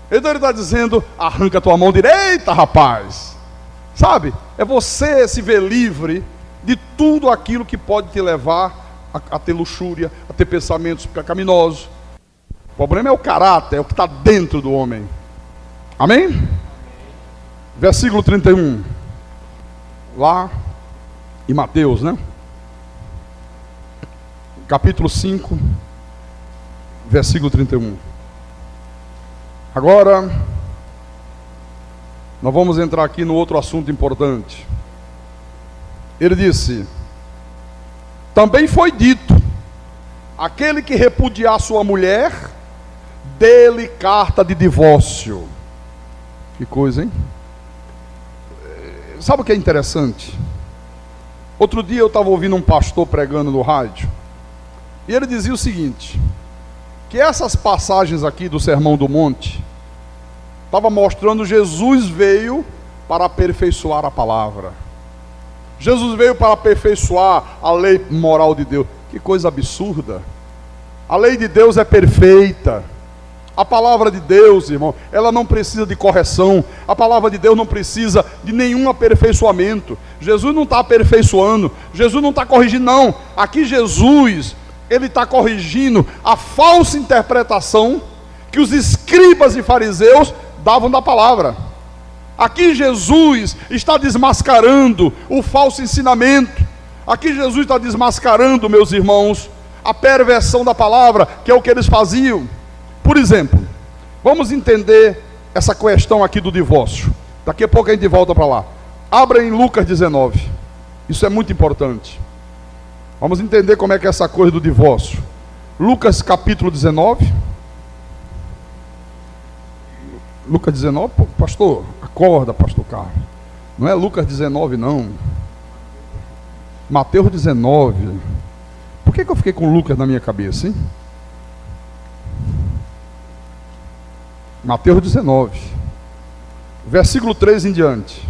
Então ele está dizendo, arranca tua mão direita, rapaz. Sabe, é você se ver livre de tudo aquilo que pode te levar a ter luxúria, a ter pensamentos pecaminosos. O problema é o caráter, é o que está dentro do homem. Amém? Versículo 31. Lá em Mateus, né? Capítulo 5, versículo 31. Agora, nós vamos entrar aqui no outro assunto importante. Ele disse, também foi dito, aquele que repudiar sua mulher, dê-lhe carta de divórcio. Que coisa, hein? Sabe o que é interessante? Outro dia eu estava ouvindo um pastor pregando no rádio, e ele dizia o seguinte, que essas passagens aqui do Sermão do Monte, estava mostrando Jesus veio para aperfeiçoar a palavra. Jesus veio para aperfeiçoar a lei moral de Deus. Que coisa absurda. A lei de Deus é perfeita. A palavra de Deus, irmão, ela não precisa de correção. A palavra de Deus não precisa de nenhum aperfeiçoamento. Jesus não está aperfeiçoando. Jesus não está corrigindo, não. Aqui Jesus, ele está corrigindo a falsa interpretação que os escribas e fariseus davam da palavra. Aqui Jesus está desmascarando o falso ensinamento. Aqui Jesus está desmascarando, meus irmãos, a perversão da palavra, que é o que eles faziam. Por exemplo, vamos entender essa questão aqui do divórcio. Daqui a pouco a gente volta para lá. Abra em Lucas 19. Isso é muito importante. Vamos entender como é que é essa coisa do divórcio. Lucas capítulo 19. Lucas 19, pastor, acorda, pastor Carlos. Não é Lucas 19, não. Mateus 19. Por que eu fiquei com Lucas na minha cabeça, hein? Mateus 19. Versículo 3 em diante.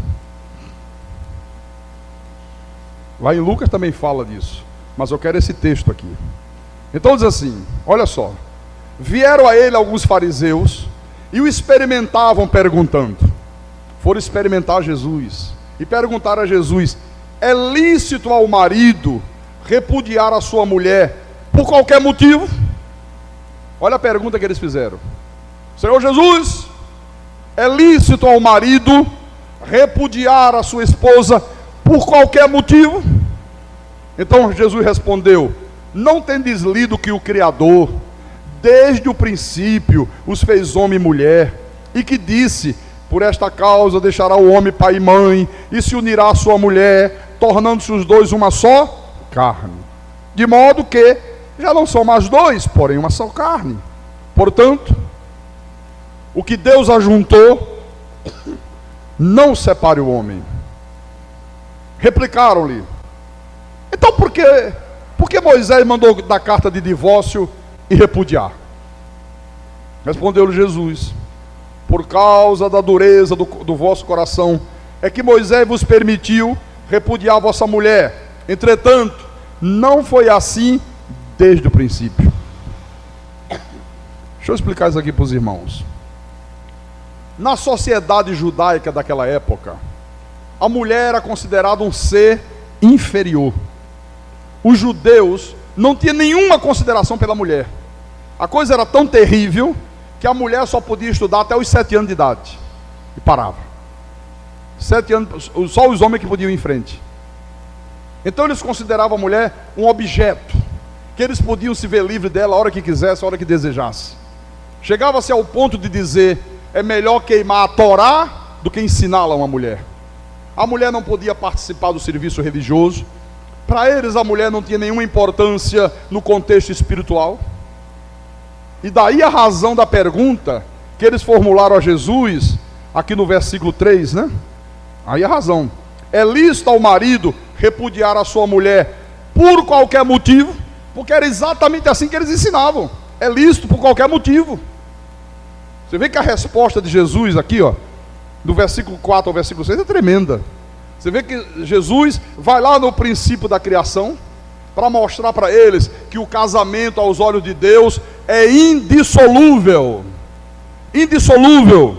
Lá em Lucas também fala disso. Mas eu quero esse texto aqui. Então diz assim, olha só. Vieram a ele alguns fariseus e o experimentavam perguntando. Foram experimentar Jesus e perguntaram a Jesus, é lícito ao marido repudiar a sua mulher por qualquer motivo? Olha a pergunta que eles fizeram. Senhor Jesus, é lícito ao marido repudiar a sua esposa por qualquer motivo? Então Jesus respondeu, não tendes lido que o Criador desde o princípio os fez homem e mulher, e que disse, por esta causa deixará o homem pai e mãe, e se unirá à sua mulher, tornando-se os dois uma só carne. De modo que já não são mais dois, porém uma só carne. Portanto, o que Deus ajuntou, não separe o homem. Replicaram-lhe, então por que Moisés mandou dar carta de divórcio e repudiar? Respondeu-lhe Jesus, por causa da dureza do vosso coração, é que Moisés vos permitiu repudiar a vossa mulher. Entretanto, não foi assim desde o princípio. Deixa eu explicar isso aqui para os irmãos. Na sociedade judaica daquela época, a mulher era considerada um ser inferior. Os judeus não tinham nenhuma consideração pela mulher. A coisa era tão terrível que a mulher só podia estudar até os 7 anos de idade. E parava. 7 anos, só os homens que podiam ir em frente. Então eles consideravam a mulher um objeto, que eles podiam se ver livre dela a hora que quisesse, a hora que desejasse. Chegava-se ao ponto de dizer, é melhor queimar a Torá do que ensiná-la a uma mulher. A mulher não podia participar do serviço religioso. Para eles a mulher não tinha nenhuma importância no contexto espiritual. E daí a razão da pergunta que eles formularam a Jesus, aqui no versículo 3, né? Aí a razão. É lícito ao marido repudiar a sua mulher por qualquer motivo? Porque era exatamente assim que eles ensinavam. É lícito por qualquer motivo. Você vê que a resposta de Jesus aqui, ó, do versículo 4 ao versículo 6 é tremenda. Você vê que Jesus vai lá no princípio da criação para mostrar para eles que o casamento aos olhos de Deus é indissolúvel. Indissolúvel.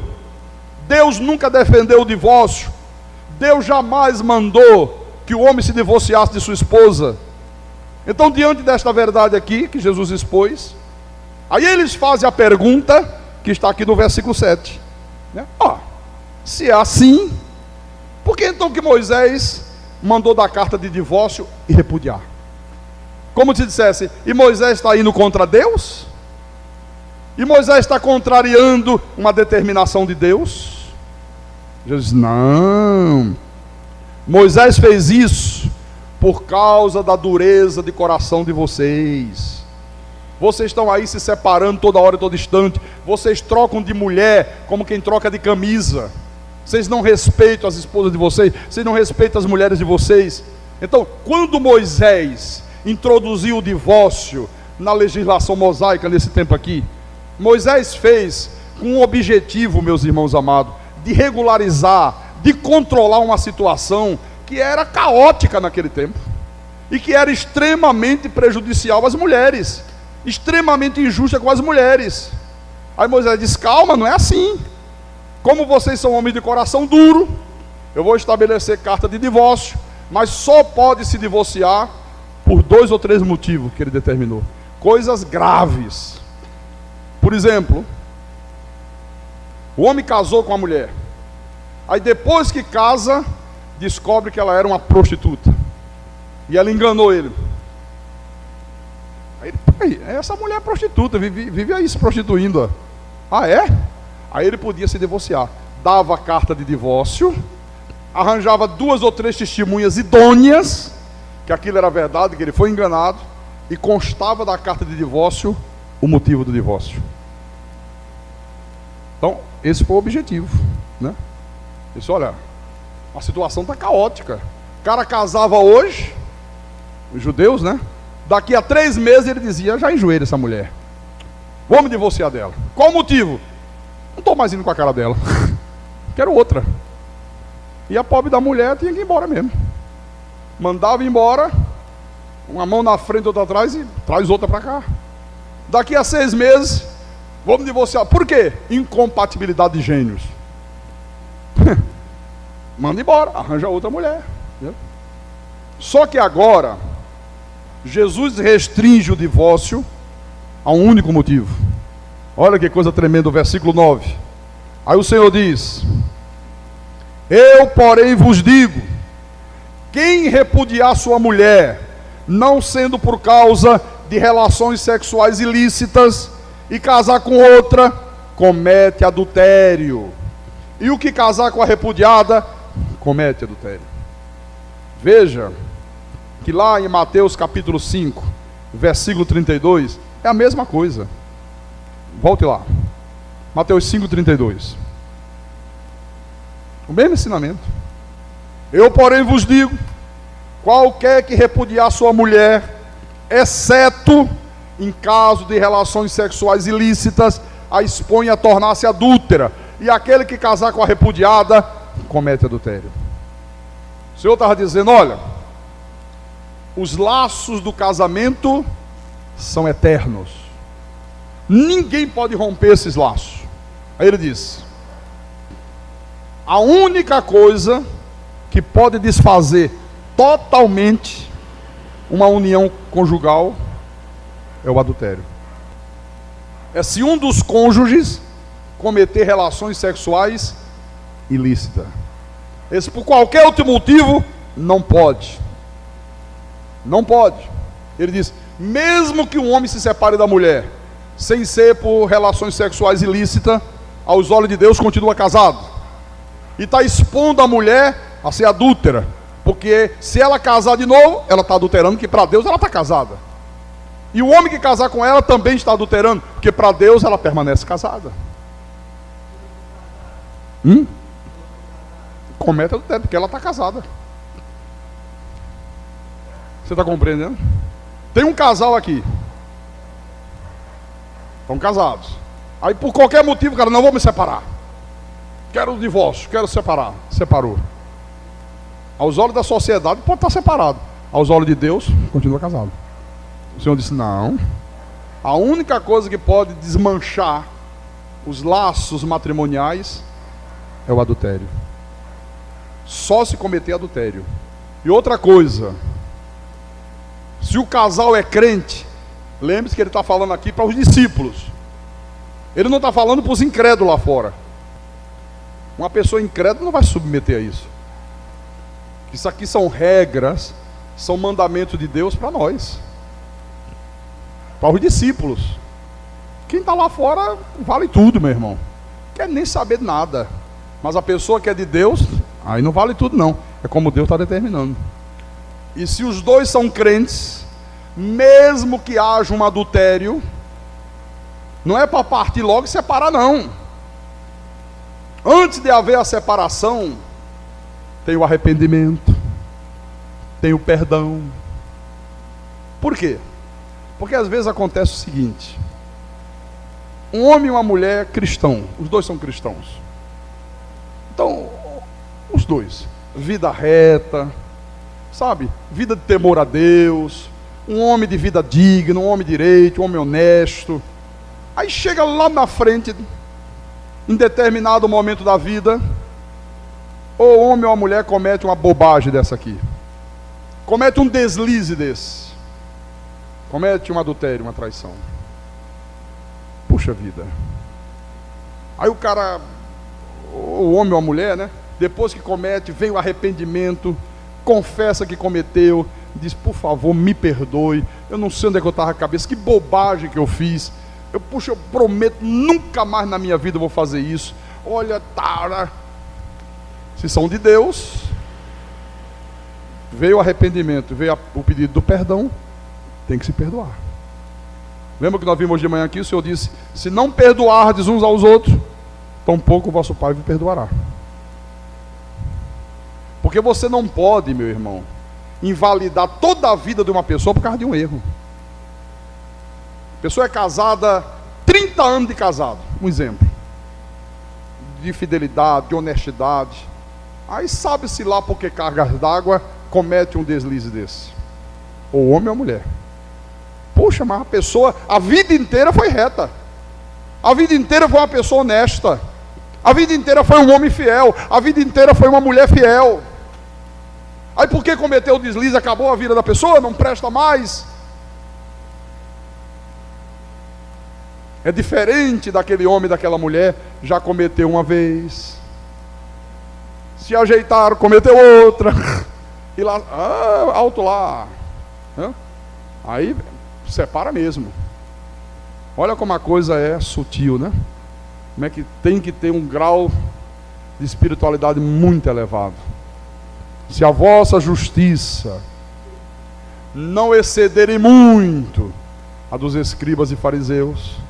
Deus nunca defendeu o divórcio. Deus jamais mandou que o homem se divorciasse de sua esposa. Então, diante desta verdade aqui, que Jesus expôs, aí eles fazem a pergunta que está aqui no versículo 7, né? Se é assim, por que então que Moisés mandou dar carta de divórcio e repudiar? Como se dissesse, e Moisés está indo contra Deus? E Moisés está contrariando uma determinação de Deus? Jesus, não. Moisés fez isso por causa da dureza de coração de vocês. Vocês estão aí se separando toda hora e todo instante. Vocês trocam de mulher como quem troca de camisa. Vocês não respeitam as esposas de vocês. Vocês não respeitam as mulheres de vocês. Então, quando Moisés introduziu o divórcio na legislação mosaica nesse tempo aqui, Moisés fez com um objetivo, meus irmãos amados, de regularizar, de controlar uma situação que era caótica naquele tempo e que era extremamente prejudicial às mulheres, extremamente injusta com as mulheres. Aí Moisés disse, calma, não é assim. Como vocês são homens de coração duro, eu vou estabelecer carta de divórcio, mas só pode se divorciar por 2 ou 3 motivos que ele determinou. Coisas graves. Por exemplo, o homem casou com a mulher. Aí depois que casa, descobre que ela era uma prostituta. E ela enganou ele. Aí, essa mulher é prostituta, vive aí se prostituindo. Ah, é? Aí ele podia se divorciar. Dava a carta de divórcio, arranjava 2 ou 3 testemunhas idôneas, que aquilo era verdade, que ele foi enganado, e constava da carta de divórcio o motivo do divórcio. Então, esse foi o objetivo, né? Isso, olha, a situação está caótica. O cara casava hoje, os judeus, né? Daqui a 3 meses ele dizia, já enjoei dessa mulher, vou me divorciar dela. Qual o motivo? Não estou mais indo com a cara dela, quero outra. E a pobre da mulher tinha que ir embora mesmo. Mandava embora, uma mão na frente, outra atrás, e traz outra para cá. Daqui a 6 meses, vou me divorciar. Por quê? Incompatibilidade de gênios. Manda embora, arranja outra mulher. Só que agora, Jesus restringe o divórcio a um único motivo. Olha que coisa tremenda, o versículo 9. Aí o Senhor diz, eu porém vos digo, quem repudiar sua mulher, não sendo por causa de relações sexuais ilícitas, e casar com outra, comete adultério. E o que casar com a repudiada, comete adultério. Veja que lá em Mateus capítulo 5, versículo 32, é a mesma coisa. Volte lá. Mateus 5, 32. O mesmo ensinamento. Eu, porém, vos digo, qualquer que repudiar sua mulher, exceto em caso de relações sexuais ilícitas, a expõe a tornar-se adúltera. E aquele que casar com a repudiada, comete adultério. O Senhor estava dizendo, olha, os laços do casamento são eternos. Ninguém pode romper esses laços. Aí ele diz, A única coisa que pode desfazer totalmente uma união conjugal é o adultério. É se um dos cônjuges cometer relações sexuais ilícitas. Esse, por qualquer outro motivo, não pode. Não pode. Ele diz, mesmo que um homem se separe da mulher, sem ser por relações sexuais ilícitas, aos olhos de Deus continua casado. E está expondo a mulher a ser adúltera. Porque se ela casar de novo, ela está adulterando, que para Deus ela está casada. E o homem que casar com ela também está adulterando, porque para Deus ela permanece casada. Comete adultério, porque ela está casada. Você está compreendendo? Tem um casal aqui. Estão casados. Aí por qualquer motivo, cara, não vou me separar. Quero o divórcio, quero separar. Separou. Aos olhos da sociedade pode estar separado. Aos olhos de Deus, continua casado. O Senhor disse, não. A única coisa que pode desmanchar os laços matrimoniais é o adultério. Só se cometer adultério. E outra coisa, se o casal é crente, lembre-se que ele está falando aqui para os discípulos. Ele não está falando para os incrédulos lá fora. Uma pessoa incrédula não vai se submeter a isso. Isso aqui são regras, são mandamentos de Deus para nós. Para os discípulos. Quem está lá fora vale tudo, meu irmão. Quer nem saber de nada. Mas a pessoa que é de Deus, aí não vale tudo não. É como Deus está determinando. E se os dois são crentes, mesmo que haja um adultério, não é para partir logo e separar não. Antes de haver a separação, tem o arrependimento, tem o perdão. Por quê? Porque às vezes acontece o seguinte: um homem e uma mulher cristão, os dois são cristãos. Então, os dois, vida reta, sabe? Vida de temor a Deus, um homem de vida digna, um homem direito, um homem honesto. Aí chega lá na frente, em determinado momento da vida, ou o homem ou a mulher comete uma bobagem dessa aqui. Comete um deslize desse. Comete um adultério, uma traição. Puxa vida. Aí o cara, o homem ou a mulher, né? Depois que comete, vem o arrependimento, confessa que cometeu, diz, por favor, me perdoe, eu não sei onde é que eu estava a cabeça, que bobagem que eu fiz. Eu prometo, nunca mais na minha vida eu vou fazer isso. Olha, tara. Se são de Deus, veio o arrependimento, veio o pedido do perdão, tem que se perdoar. Lembra que nós vimos hoje de manhã aqui, o Senhor disse, se não perdoardes uns aos outros, tampouco o vosso Pai vos perdoará. Porque você não pode, meu irmão, invalidar toda a vida de uma pessoa por causa de um erro. A pessoa é casada, 30 anos de casado, um exemplo, de fidelidade, de honestidade. Aí sabe-se lá porque cargas d'água comete um deslize desse. Ou homem ou mulher. Poxa, mas a pessoa, a vida inteira foi reta. A vida inteira foi uma pessoa honesta. A vida inteira foi um homem fiel. A vida inteira foi uma mulher fiel. Aí porque cometeu o deslize, acabou a vida da pessoa, não presta mais. É diferente daquele homem, daquela mulher, já cometeu uma vez, se ajeitaram, cometeu outra, e lá, alto lá, aí separa mesmo. Olha como a coisa é sutil, né? Como é que tem que ter um grau de espiritualidade muito elevado. Se a vossa justiça não excederem muito a dos escribas e fariseus,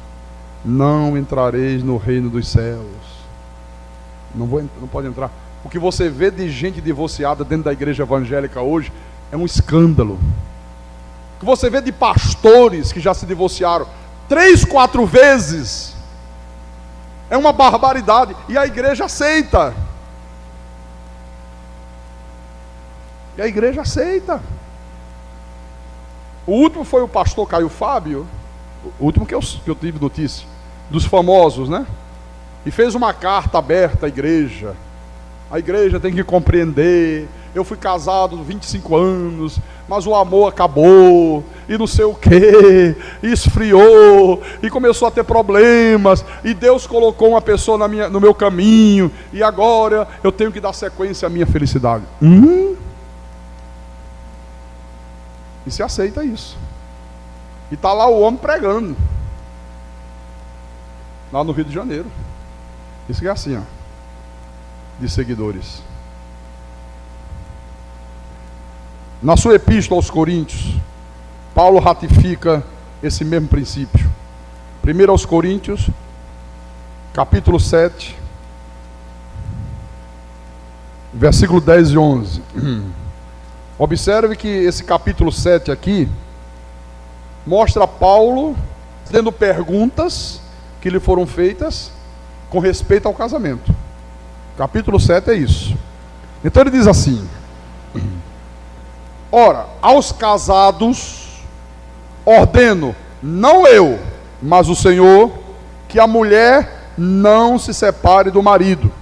não entrareis no reino dos céus. Não pode entrar. O que você vê de gente divorciada dentro da igreja evangélica hoje é um escândalo. O que você vê de pastores que já se divorciaram 3, 4 vezes é uma barbaridade. E a igreja aceita. E a igreja aceita. O último foi o pastor Caio Fábio, o último que eu tive notícia, dos famosos, né? E fez uma carta aberta à igreja, a igreja tem que compreender. Eu fui casado 25 anos, mas o amor acabou, e não sei o que, esfriou, e começou a ter problemas, e Deus colocou uma pessoa no meu caminho, e agora eu tenho que dar sequência à minha felicidade. E se aceita isso. E está lá o homem pregando, lá no Rio de Janeiro. Isso que é assim, ó, de seguidores. Na sua epístola aos Coríntios, Paulo ratifica esse mesmo princípio. 1 aos Coríntios, capítulo 7, versículo 10 e 11. Observe que esse capítulo 7 aqui mostra Paulo tendo perguntas que lhe foram feitas com respeito ao casamento. Capítulo 7 é isso. Então ele diz assim: ora, aos casados ordeno, não eu, mas o Senhor, que a mulher não se separe do marido.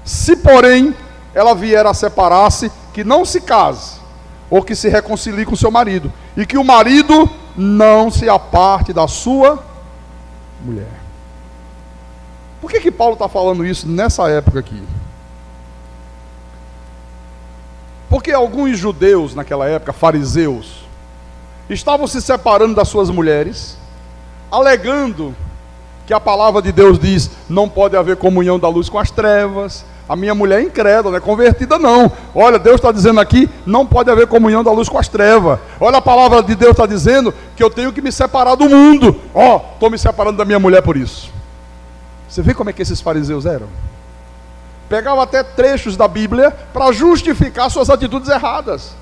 Se, porém, ela vier a separar-se, que não se case, ou que se reconcilie com seu marido, e que o marido não se aparte da sua mulher. Por que Paulo está falando isso nessa época aqui? Porque alguns judeus naquela época, fariseus, estavam se separando das suas mulheres, alegando que a palavra de Deus diz: não pode haver comunhão da luz com as trevas. A minha mulher é incrédula, não é convertida não. Olha, Deus está dizendo aqui, não pode haver comunhão da luz com as trevas. Olha, a palavra de Deus está dizendo que eu tenho que me separar do mundo. Estou me separando da minha mulher por isso. Você vê como é que esses fariseus eram? Pegavam até trechos da Bíblia para justificar suas atitudes erradas.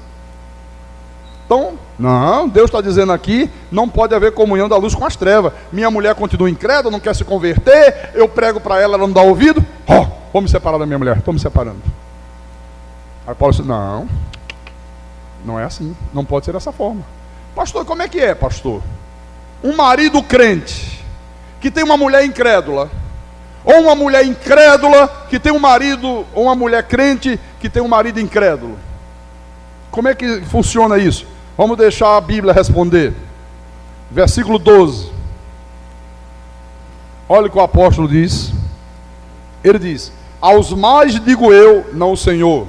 Então, não, Deus está dizendo aqui, não pode haver comunhão da luz com as trevas. Minha mulher continua incrédula, não quer se converter, eu prego para ela, ela não dá ouvido. Vou me separar da minha mulher, estou me separando. Aí Paulo disse: não, não é assim, não pode ser dessa forma. Pastor, como é que é, pastor? Um marido crente que tem uma mulher incrédula, ou uma mulher incrédula que tem um marido, ou uma mulher crente que tem um marido incrédulo. Como é que funciona isso? Vamos deixar a Bíblia responder. Versículo 12. Olha o que o apóstolo diz. Ele diz: aos mais digo eu, não o Senhor,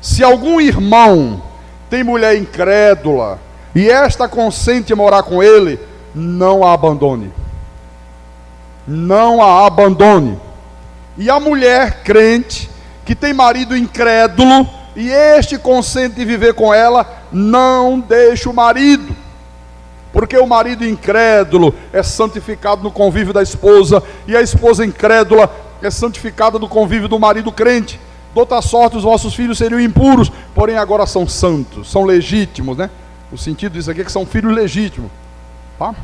se algum irmão tem mulher incrédula, e esta consente em morar com ele, não a abandone. Não a abandone. E a mulher crente, que tem marido incrédulo, e este consente em viver com ela, não deixe o marido. Porque o marido incrédulo é santificado no convívio da esposa, e a esposa incrédula é santificada no convívio do marido crente. De outra sorte, os vossos filhos seriam impuros, porém agora são santos, são legítimos, né? O sentido disso aqui é que são filhos legítimos, tá?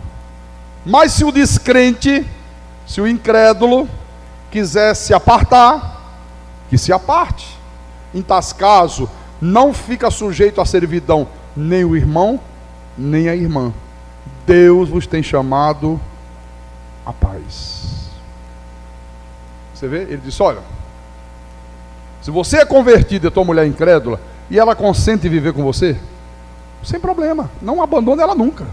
Mas se o descrente, se o incrédulo quiser se apartar, que se aparte. Em tais casos, não fica sujeito à servidão nem o irmão, nem a irmã. Deus vos tem chamado à paz. Você vê? Ele disse: olha, se você é convertido e a tua mulher é incrédula, e ela consente em viver com você, sem problema, não abandone ela nunca.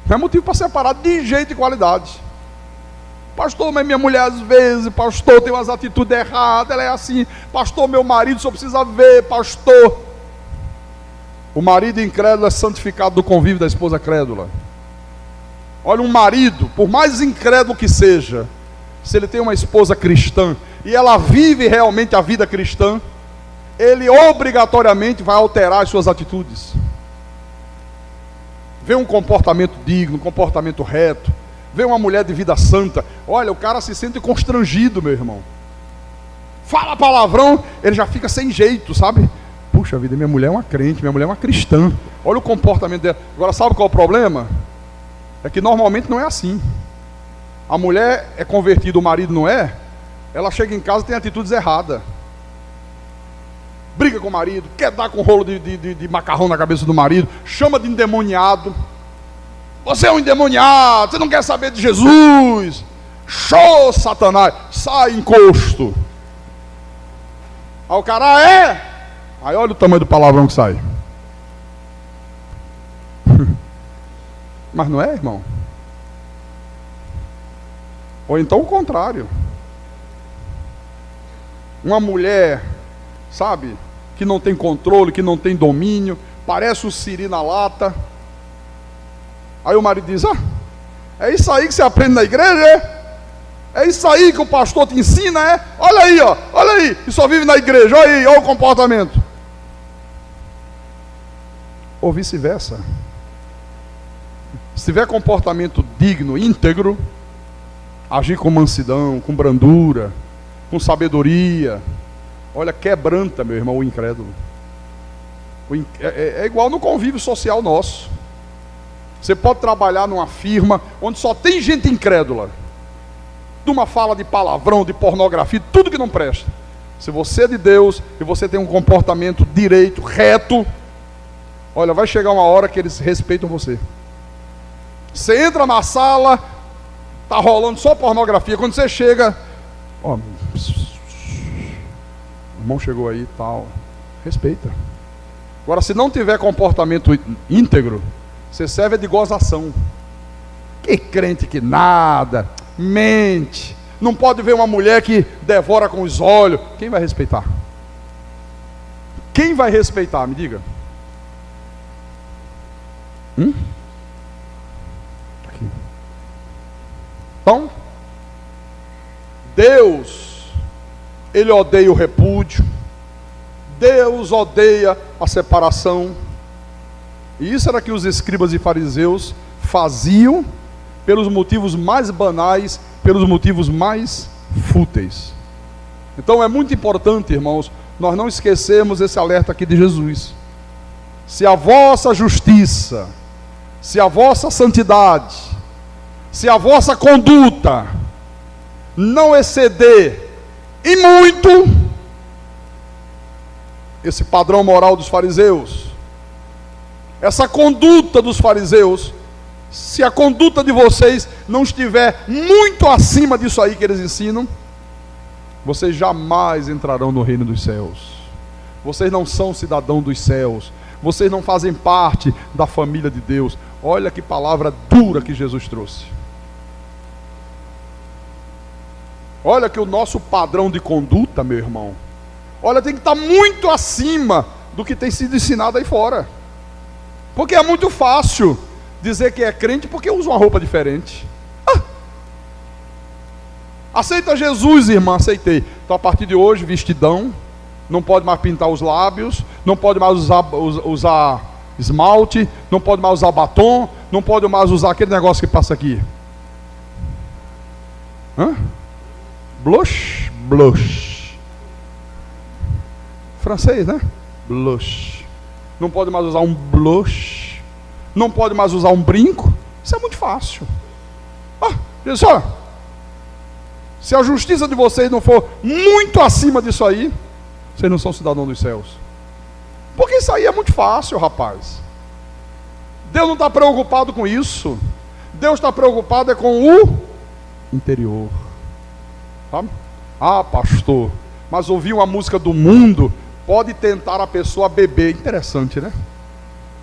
Não é motivo para separar de jeito e qualidade. Pastor, mas minha mulher às vezes, pastor, tem umas atitudes erradas, ela é assim. Pastor, meu marido só precisa ver, pastor. O marido incrédulo é santificado do convívio da esposa crédula. Olha, um marido, por mais incrédulo que seja, se ele tem uma esposa cristã, e ela vive realmente a vida cristã, ele obrigatoriamente vai alterar as suas atitudes. Vê um comportamento digno, um comportamento reto, vê uma mulher de vida santa, olha, o cara se sente constrangido, meu irmão. Fala palavrão, ele já fica sem jeito, sabe? Puxa vida, minha mulher é uma crente, minha mulher é uma cristã. Olha o comportamento dela. Agora, sabe qual é o problema? É que normalmente não é assim. A mulher é convertida, o marido não é. Ela chega em casa e tem atitudes erradas. Briga com o marido, quer dar com um rolo de macarrão na cabeça do marido, chama de endemoniado. Você é um endemoniado, você não quer saber de Jesus. Show, Satanás, sai encosto. Aí o cara, é! Aí olha o tamanho do palavrão que sai. Mas não é, irmão? Ou então o contrário. Uma mulher, sabe, que não tem controle, que não tem domínio, parece um siri na lata. Aí o marido diz, é isso aí que você aprende na igreja, é? É isso aí que o pastor te ensina, é? Olha aí, ó, olha aí, que só vive na igreja, olha aí, olha o comportamento. Ou vice-versa. Se tiver comportamento digno, íntegro, agir com mansidão, com brandura, com sabedoria, olha, quebranta, meu irmão, o incrédulo. É igual no convívio social nosso. Você pode trabalhar numa firma onde só tem gente incrédula, de uma fala de palavrão, de pornografia, tudo que não presta. Se você é de Deus e você tem um comportamento direito, reto, olha, vai chegar uma hora que eles respeitam você. Você entra na sala, tá rolando só pornografia. Quando você chega, ó, o irmão chegou aí e tal, respeita. Agora, se não tiver comportamento íntegro, você serve de gozação. Que crente que nada, mente, não pode ver uma mulher que devora com os olhos. Quem vai respeitar? Quem vai respeitar? Me diga. Aqui. Então, Deus, Ele odeia o repúdio, Deus odeia a separação. E isso era que os escribas e fariseus faziam pelos motivos mais banais, pelos motivos mais fúteis. Então é muito importante, irmãos, nós não esquecermos esse alerta aqui de Jesus. Se a vossa justiça, se a vossa santidade, se a vossa conduta não exceder em muito esse padrão moral dos fariseus, essa conduta dos fariseus, se a conduta de vocês não estiver muito acima disso aí que eles ensinam, vocês jamais entrarão no reino dos céus. Vocês não são cidadão dos céus. Vocês não fazem parte da família de Deus. Olha que palavra dura que Jesus trouxe. Olha que o nosso padrão de conduta, meu irmão, olha, tem que estar muito acima do que tem sido ensinado aí fora. Porque é muito fácil dizer que é crente porque usa uma roupa diferente. Aceita Jesus, irmã, aceitei. Então a partir de hoje, vestidão, não pode mais pintar os lábios, não pode mais usar esmalte, não pode mais usar batom, não pode mais usar aquele negócio que passa aqui. Blush? Blush. Francês, né? Blush. Não pode mais usar um blush, não pode mais usar um brinco. Isso é muito fácil. Olha só, se a justiça de vocês não for muito acima disso aí, vocês não são cidadãos dos céus. Porque isso aí é muito fácil, rapaz. Deus não está preocupado com isso. Deus está preocupado é com o interior. Sabe? Pastor, mas ouvir uma música do mundo pode tentar a pessoa a beber. Interessante, né?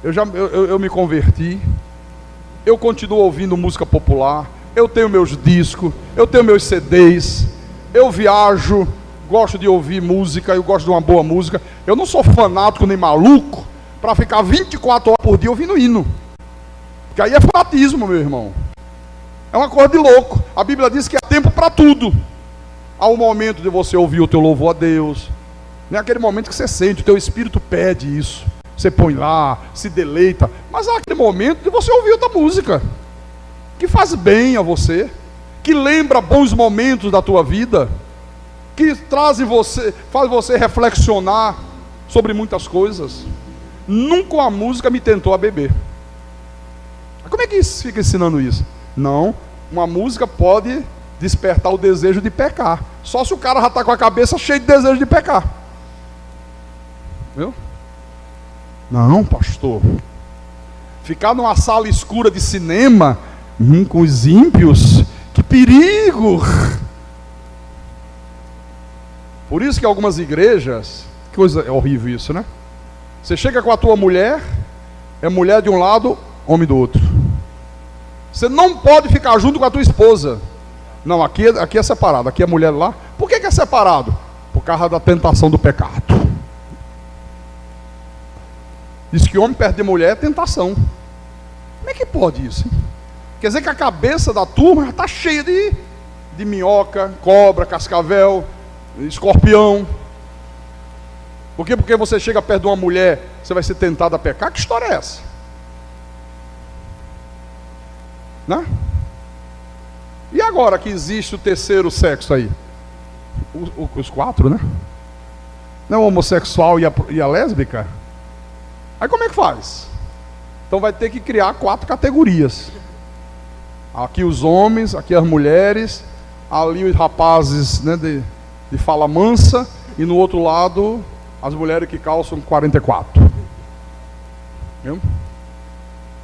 Eu me converti, eu continuo ouvindo música popular, eu tenho meus discos, eu tenho meus CDs, eu viajo, gosto de ouvir música, eu gosto de uma boa música. Eu não sou fanático nem maluco para ficar 24 horas por dia ouvindo hino, porque aí é fanatismo, meu irmão. É uma coisa de louco. A Bíblia diz que há tempo para tudo. Há um momento de você ouvir o teu louvor a Deus, não é aquele momento que você sente, o teu espírito pede isso, você põe lá, se deleita, mas há aquele momento de você ouvir outra música, que faz bem a você, que lembra bons momentos da tua vida, que faz você reflexionar sobre muitas coisas. Nunca uma música me tentou a beber. Como é que fica ensinando isso? Não, uma música pode despertar o desejo de pecar, só se o cara já está com a cabeça cheia de desejo de pecar. Viu? Não, pastor, ficar numa sala escura de cinema com os ímpios, que perigo! Por isso que algumas igrejas, que coisa horrível isso, né? Você chega com a tua mulher, é mulher de um lado, homem do outro. Você não pode ficar junto com a tua esposa. Não, aqui é separado, aqui é mulher lá. Por que é separado? Por causa da tentação do pecado. Diz que homem perto de mulher é tentação. Como é que pode isso, hein? Quer dizer que a cabeça da turma já está cheia de minhoca, cobra, cascavel, escorpião. Por quê? Porque você chega perto de uma mulher, você vai ser tentado a pecar? Que história é essa? Né? E agora que existe o terceiro sexo aí? Os quatro, né? Não é o homossexual e a lésbica? Aí como é que faz? Então vai ter que criar 4 categorias. Aqui os homens, aqui as mulheres, ali os rapazes, né, de fala mansa, e no outro lado as mulheres que calçam 44. Viu?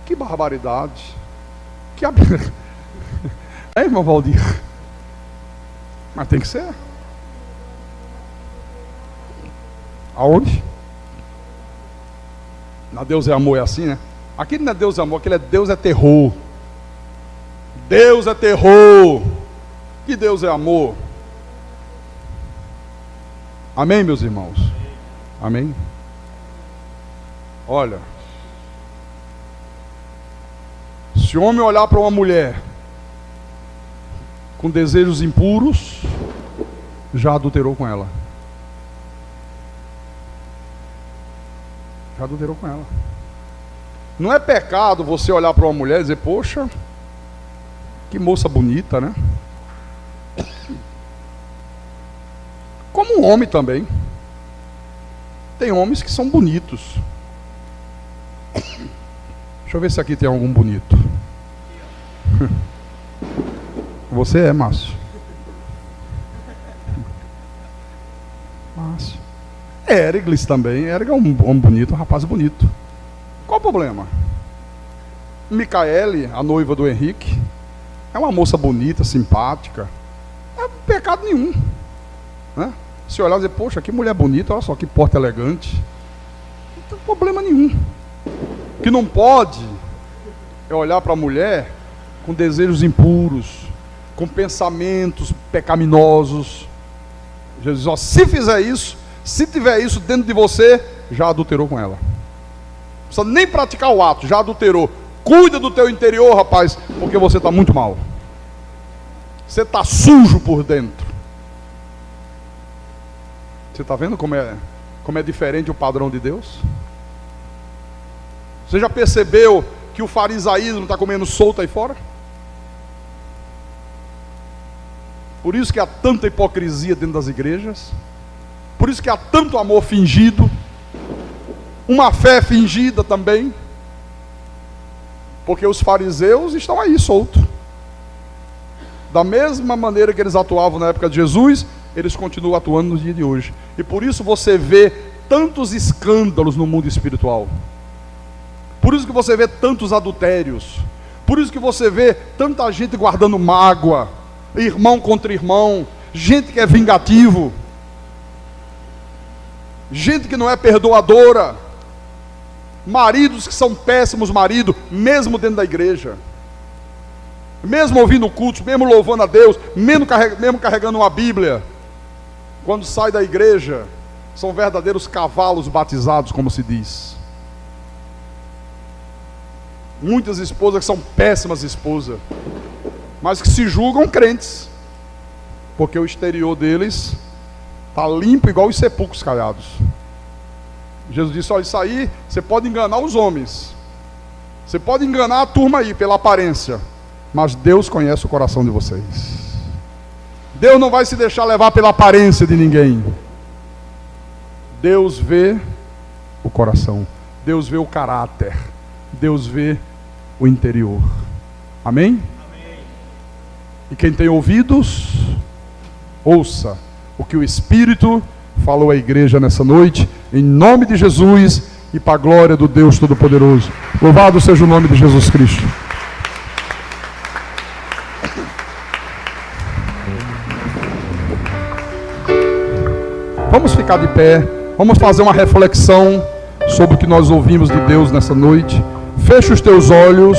Que barbaridade. Que absurdo. É, irmão Valdir? Mas tem que ser. Aonde? Na Deus é amor é assim, né? Aqui não é Deus é amor, aquele é Deus é terror. Deus é terror. Que Deus é amor. Amém, meus irmãos? Amém? Olha, se o homem olhar para uma mulher com desejos impuros, já adulterou com ela. Já adulterou com ela. Não é pecado você olhar para uma mulher e dizer, poxa, que moça bonita, né? Como um homem também. Tem homens que são bonitos. Deixa eu ver se aqui tem algum bonito. Você é, Márcio. Márcio. Ériglis também. Ériglis é um homem bonito, um rapaz bonito. Qual o problema? Micaele, a noiva do Henrique, é uma moça bonita, simpática. Não é pecado nenhum, né? Se olhar e dizer, poxa, que mulher bonita, olha só que porta elegante. Não tem problema nenhum. O que não pode é olhar para a mulher com desejos impuros, com pensamentos pecaminosos. Jesus diz, ó, se fizer isso, se tiver isso dentro de você, já adulterou com ela. Não precisa nem praticar o ato, já adulterou. Cuida do teu interior, rapaz, porque você está muito mal. Você está sujo por dentro. Você está vendo como é diferente o padrão de Deus? Você já percebeu que o farisaísmo está comendo solto aí fora? Por isso que há tanta hipocrisia dentro das igrejas. Por isso que há tanto amor fingido. Uma fé fingida também. Porque os fariseus estão aí soltos. Da mesma maneira que eles atuavam na época de Jesus, eles continuam atuando no dia de hoje. E por isso você vê tantos escândalos no mundo espiritual. Por isso que você vê tantos adultérios. Por isso que você vê tanta gente guardando mágoa, irmão contra irmão, gente que é vingativo, gente que não é perdoadora, maridos que são péssimos maridos, mesmo dentro da igreja, mesmo ouvindo cultos, mesmo louvando a Deus, mesmo carregando uma Bíblia, quando sai da igreja, são verdadeiros cavalos batizados, como se diz. Muitas esposas que são péssimas esposas, mas que se julgam crentes, porque o exterior deles está limpo igual os sepulcros caiados. Jesus disse, olha, isso aí, você pode enganar os homens, você pode enganar a turma aí pela aparência, mas Deus conhece o coração de vocês. Deus não vai se deixar levar pela aparência de ninguém. Deus vê o coração, Deus vê o caráter, Deus vê o interior. Amém? Amém. E quem tem ouvidos, ouça o que o Espírito falou à igreja nessa noite, em nome de Jesus e para a glória do Deus Todo-Poderoso. Louvado seja o nome de Jesus Cristo. Vamos ficar de pé, vamos fazer uma reflexão sobre o que nós ouvimos de Deus nessa noite. Feche os teus olhos,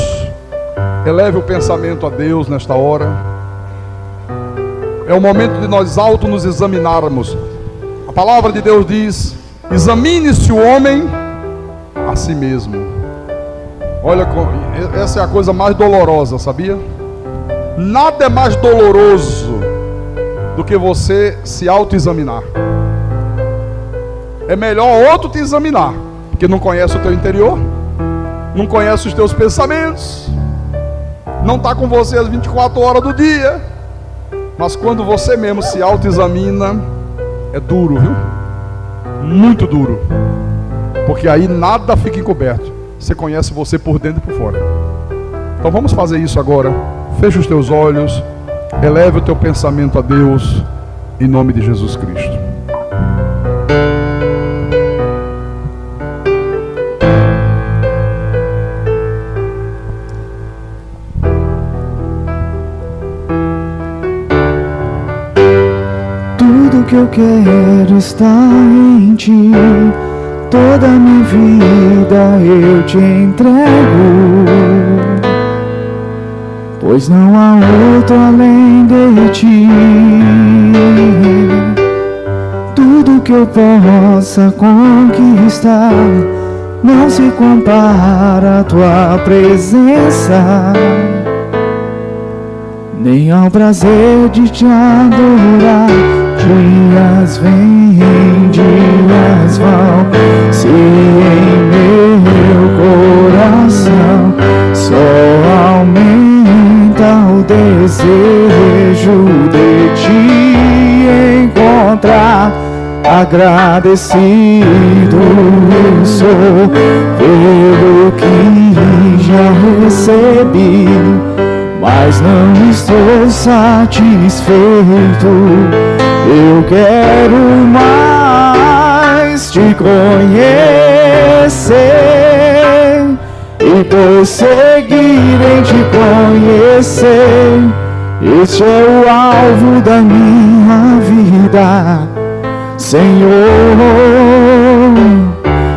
eleve o pensamento a Deus nesta hora. É o momento de nós auto nos examinarmos. A palavra de Deus diz: examine-se o homem a si mesmo. Olha, essa é a coisa mais dolorosa, sabia? Nada é mais doloroso do que você se autoexaminar. É melhor outro te examinar, porque não conhece o teu interior, não conhece os teus pensamentos, não está com você as 24 horas do dia. Mas quando você mesmo se autoexamina, é duro, viu? Muito duro. Porque aí nada fica encoberto. Você conhece você por dentro e por fora. Então vamos fazer isso agora. Feche os teus olhos, eleve o teu pensamento a Deus, em nome de Jesus Cristo. Tudo que eu quero está em ti, toda minha vida eu te entrego, pois não há outro além de ti. Tudo que eu possa conquistar não se compara à tua presença, nem ao prazer de te adorar. Dias vêm, dias vão, se em meu coração só aumenta o desejo de te encontrar. Agradecido eu sou pelo que já recebi, mas não estou satisfeito. Eu quero mais te conhecer e prosseguir em te conhecer. Este é o alvo da minha vida, Senhor,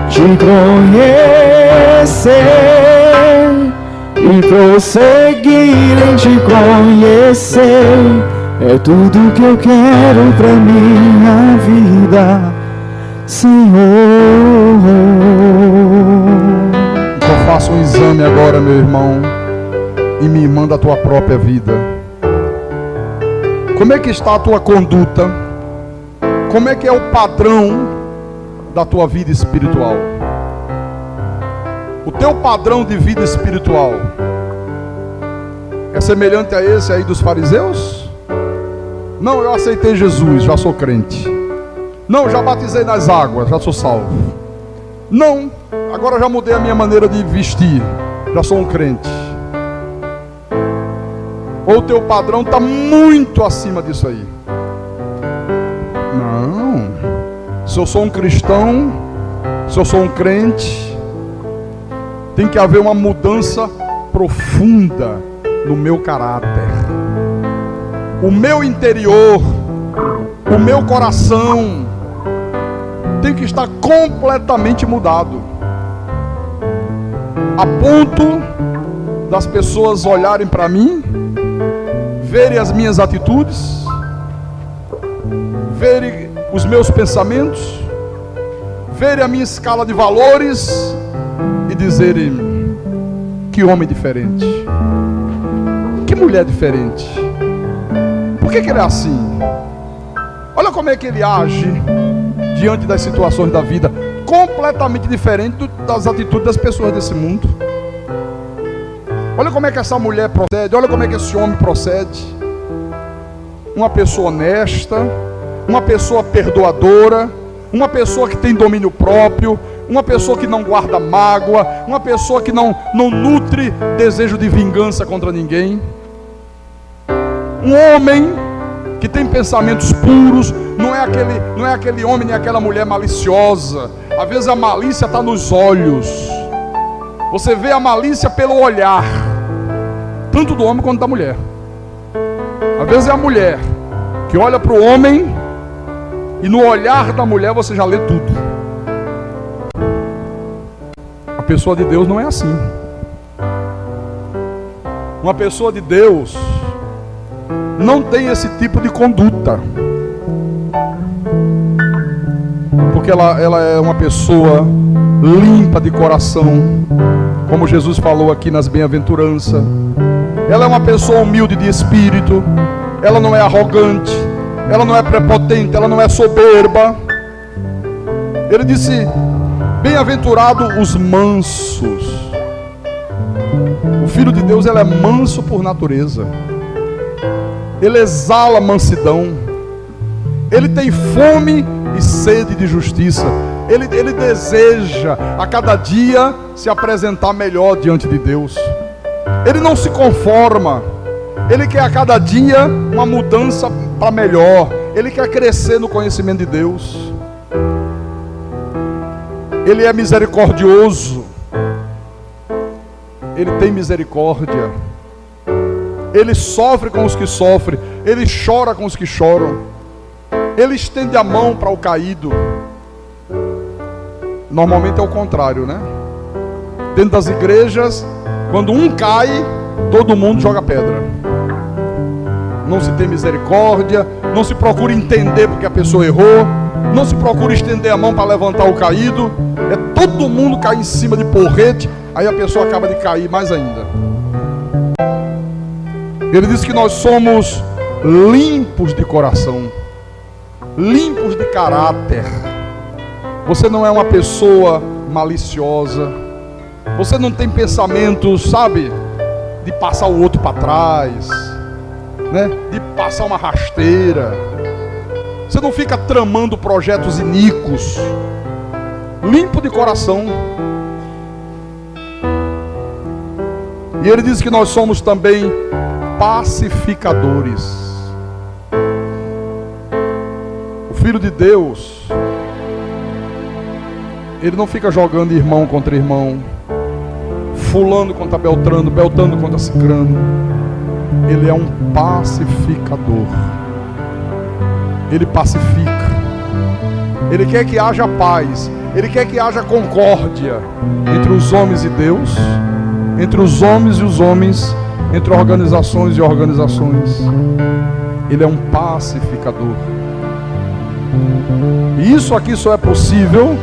te conhecer e prosseguir em te conhecer. É tudo que eu quero pra minha vida, Senhor. Então faça um exame agora, meu irmão e minha irmã, da tua própria vida. Como é que está a tua conduta? Como é que é o padrão da tua vida espiritual? O teu padrão de vida espiritual é semelhante a esse aí dos fariseus? Não, eu aceitei Jesus, já sou crente. Não, já batizei nas águas, já sou salvo. Não, agora já mudei a minha maneira de vestir, já sou um crente. Ou o teu padrão está muito acima disso aí? Não. Se eu sou um cristão, se eu sou um crente, tem que haver uma mudança profunda no meu caráter. O meu interior, o meu coração tem que estar completamente mudado, a ponto das pessoas olharem para mim, verem as minhas atitudes, verem os meus pensamentos, verem a minha escala de valores e dizerem: que homem diferente, que mulher diferente. Por que ele é assim? Olha como é que ele age diante das situações da vida, completamente diferente das atitudes das pessoas desse mundo. Olha como é que essa mulher procede, olha como é que esse homem procede. Uma pessoa honesta, uma pessoa perdoadora, uma pessoa que tem domínio próprio, uma pessoa que não guarda mágoa, uma pessoa que não nutre desejo de vingança contra ninguém. Um homem que tem pensamentos puros, não é aquele homem nem aquela mulher maliciosa. Às vezes a malícia está nos olhos. Você vê a malícia pelo olhar, tanto do homem quanto da mulher. Às vezes é a mulher que olha para o homem E no olhar da mulher você já lê tudo. A pessoa de Deus não é assim. Uma pessoa de Deus não tem esse tipo de conduta. Porque ela é uma pessoa limpa de coração, como Jesus falou aqui nas bem-aventuranças. Ela é uma pessoa humilde de espírito. Ela não é arrogante, ela não é prepotente, ela não é soberba. Ele disse: bem-aventurado os mansos. O Filho de Deus, ele é manso por natureza. Ele exala mansidão. Ele tem fome e sede de justiça. Ele deseja a cada dia se apresentar melhor diante de Deus. Ele não se conforma. Ele quer a cada dia uma mudança para melhor. Ele quer crescer no conhecimento de Deus. Ele é misericordioso. Ele tem misericórdia. Ele sofre com os que sofrem. Ele chora com os que choram. Ele estende a mão para o caído. Normalmente é o contrário, né? Dentro das igrejas, quando um cai, todo mundo joga pedra. Não se tem misericórdia, não se procura entender porque a pessoa errou, não se procura estender a mão para levantar o caído. É todo mundo cair em cima de porrete, aí a pessoa acaba de cair mais ainda. Ele diz que nós somos limpos de coração, limpos de caráter. Você não é uma pessoa maliciosa. Você não tem pensamentos, sabe, de passar o outro para trás, né? De passar uma rasteira. Você não fica tramando projetos iníquos. Limpo de coração. E ele diz que nós somos também pacificadores. O Filho de Deus, ele não fica jogando irmão contra irmão, fulano contra Beltrano, Beltrano contra Cicrano. Ele é um pacificador. Ele pacifica. Ele quer que haja paz. Ele quer que haja concórdia entre os homens e Deus, entre os homens e os homens, entre organizações e organizações. Ele é um pacificador. E isso aqui só é possível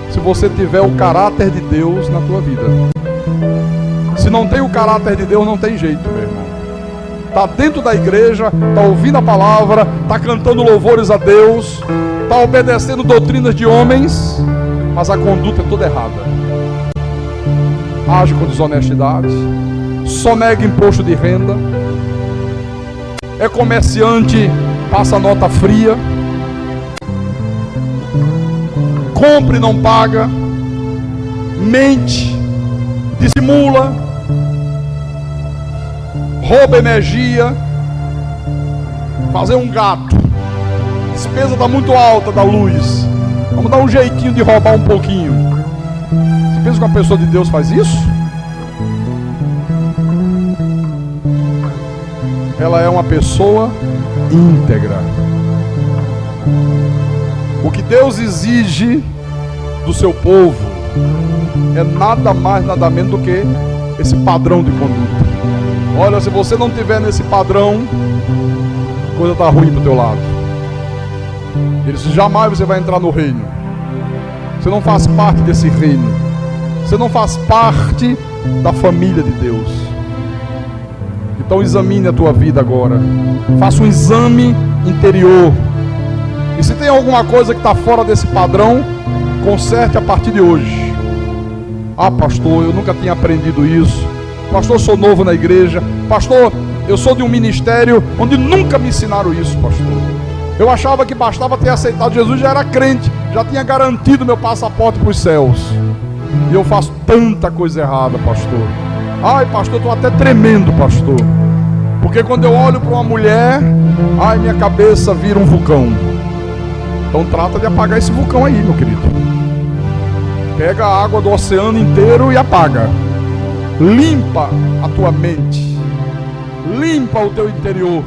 se você tiver o caráter de Deus na tua vida. Se não tem o caráter de Deus, não tem jeito, meu irmão. Está dentro da igreja, está ouvindo a palavra, está cantando louvores a Deus, está obedecendo doutrinas de homens, mas a conduta é toda errada. Age com desonestidade, sonega imposto de renda, é comerciante, passa nota fria, compra e não paga, mente, dissimula, rouba energia, fazer um gato, despesa está muito alta da luz, vamos dar um jeitinho de roubar um pouquinho. Você pensa que uma pessoa de Deus faz isso? Ela é uma pessoa íntegra. O que Deus exige do seu povo é nada mais, nada menos do que esse padrão de conduta. Olha, se você não tiver nesse padrão, a coisa está ruim para o teu lado. Ele disse: jamais você vai entrar no reino. Você não faz parte desse reino. Você não faz parte da família de Deus. Então examine a tua vida agora. Faça um exame interior. E se tem alguma coisa que está fora desse padrão, conserte a partir de hoje. Ah, pastor, eu nunca tinha aprendido isso. Pastor, eu sou novo na igreja. Pastor, eu sou de um ministério onde nunca me ensinaram isso, pastor. Eu achava que bastava ter aceitado Jesus, já era crente, já tinha garantido meu passaporte para os céus. E eu faço tanta coisa errada, pastor. Ai, pastor, eu estou até tremendo, pastor. Porque quando eu olho para uma mulher, ai, minha cabeça vira um vulcão. Então trata de apagar esse vulcão aí, meu querido. Pega a água do oceano inteiro e apaga. Limpa a tua mente. Limpa o teu interior.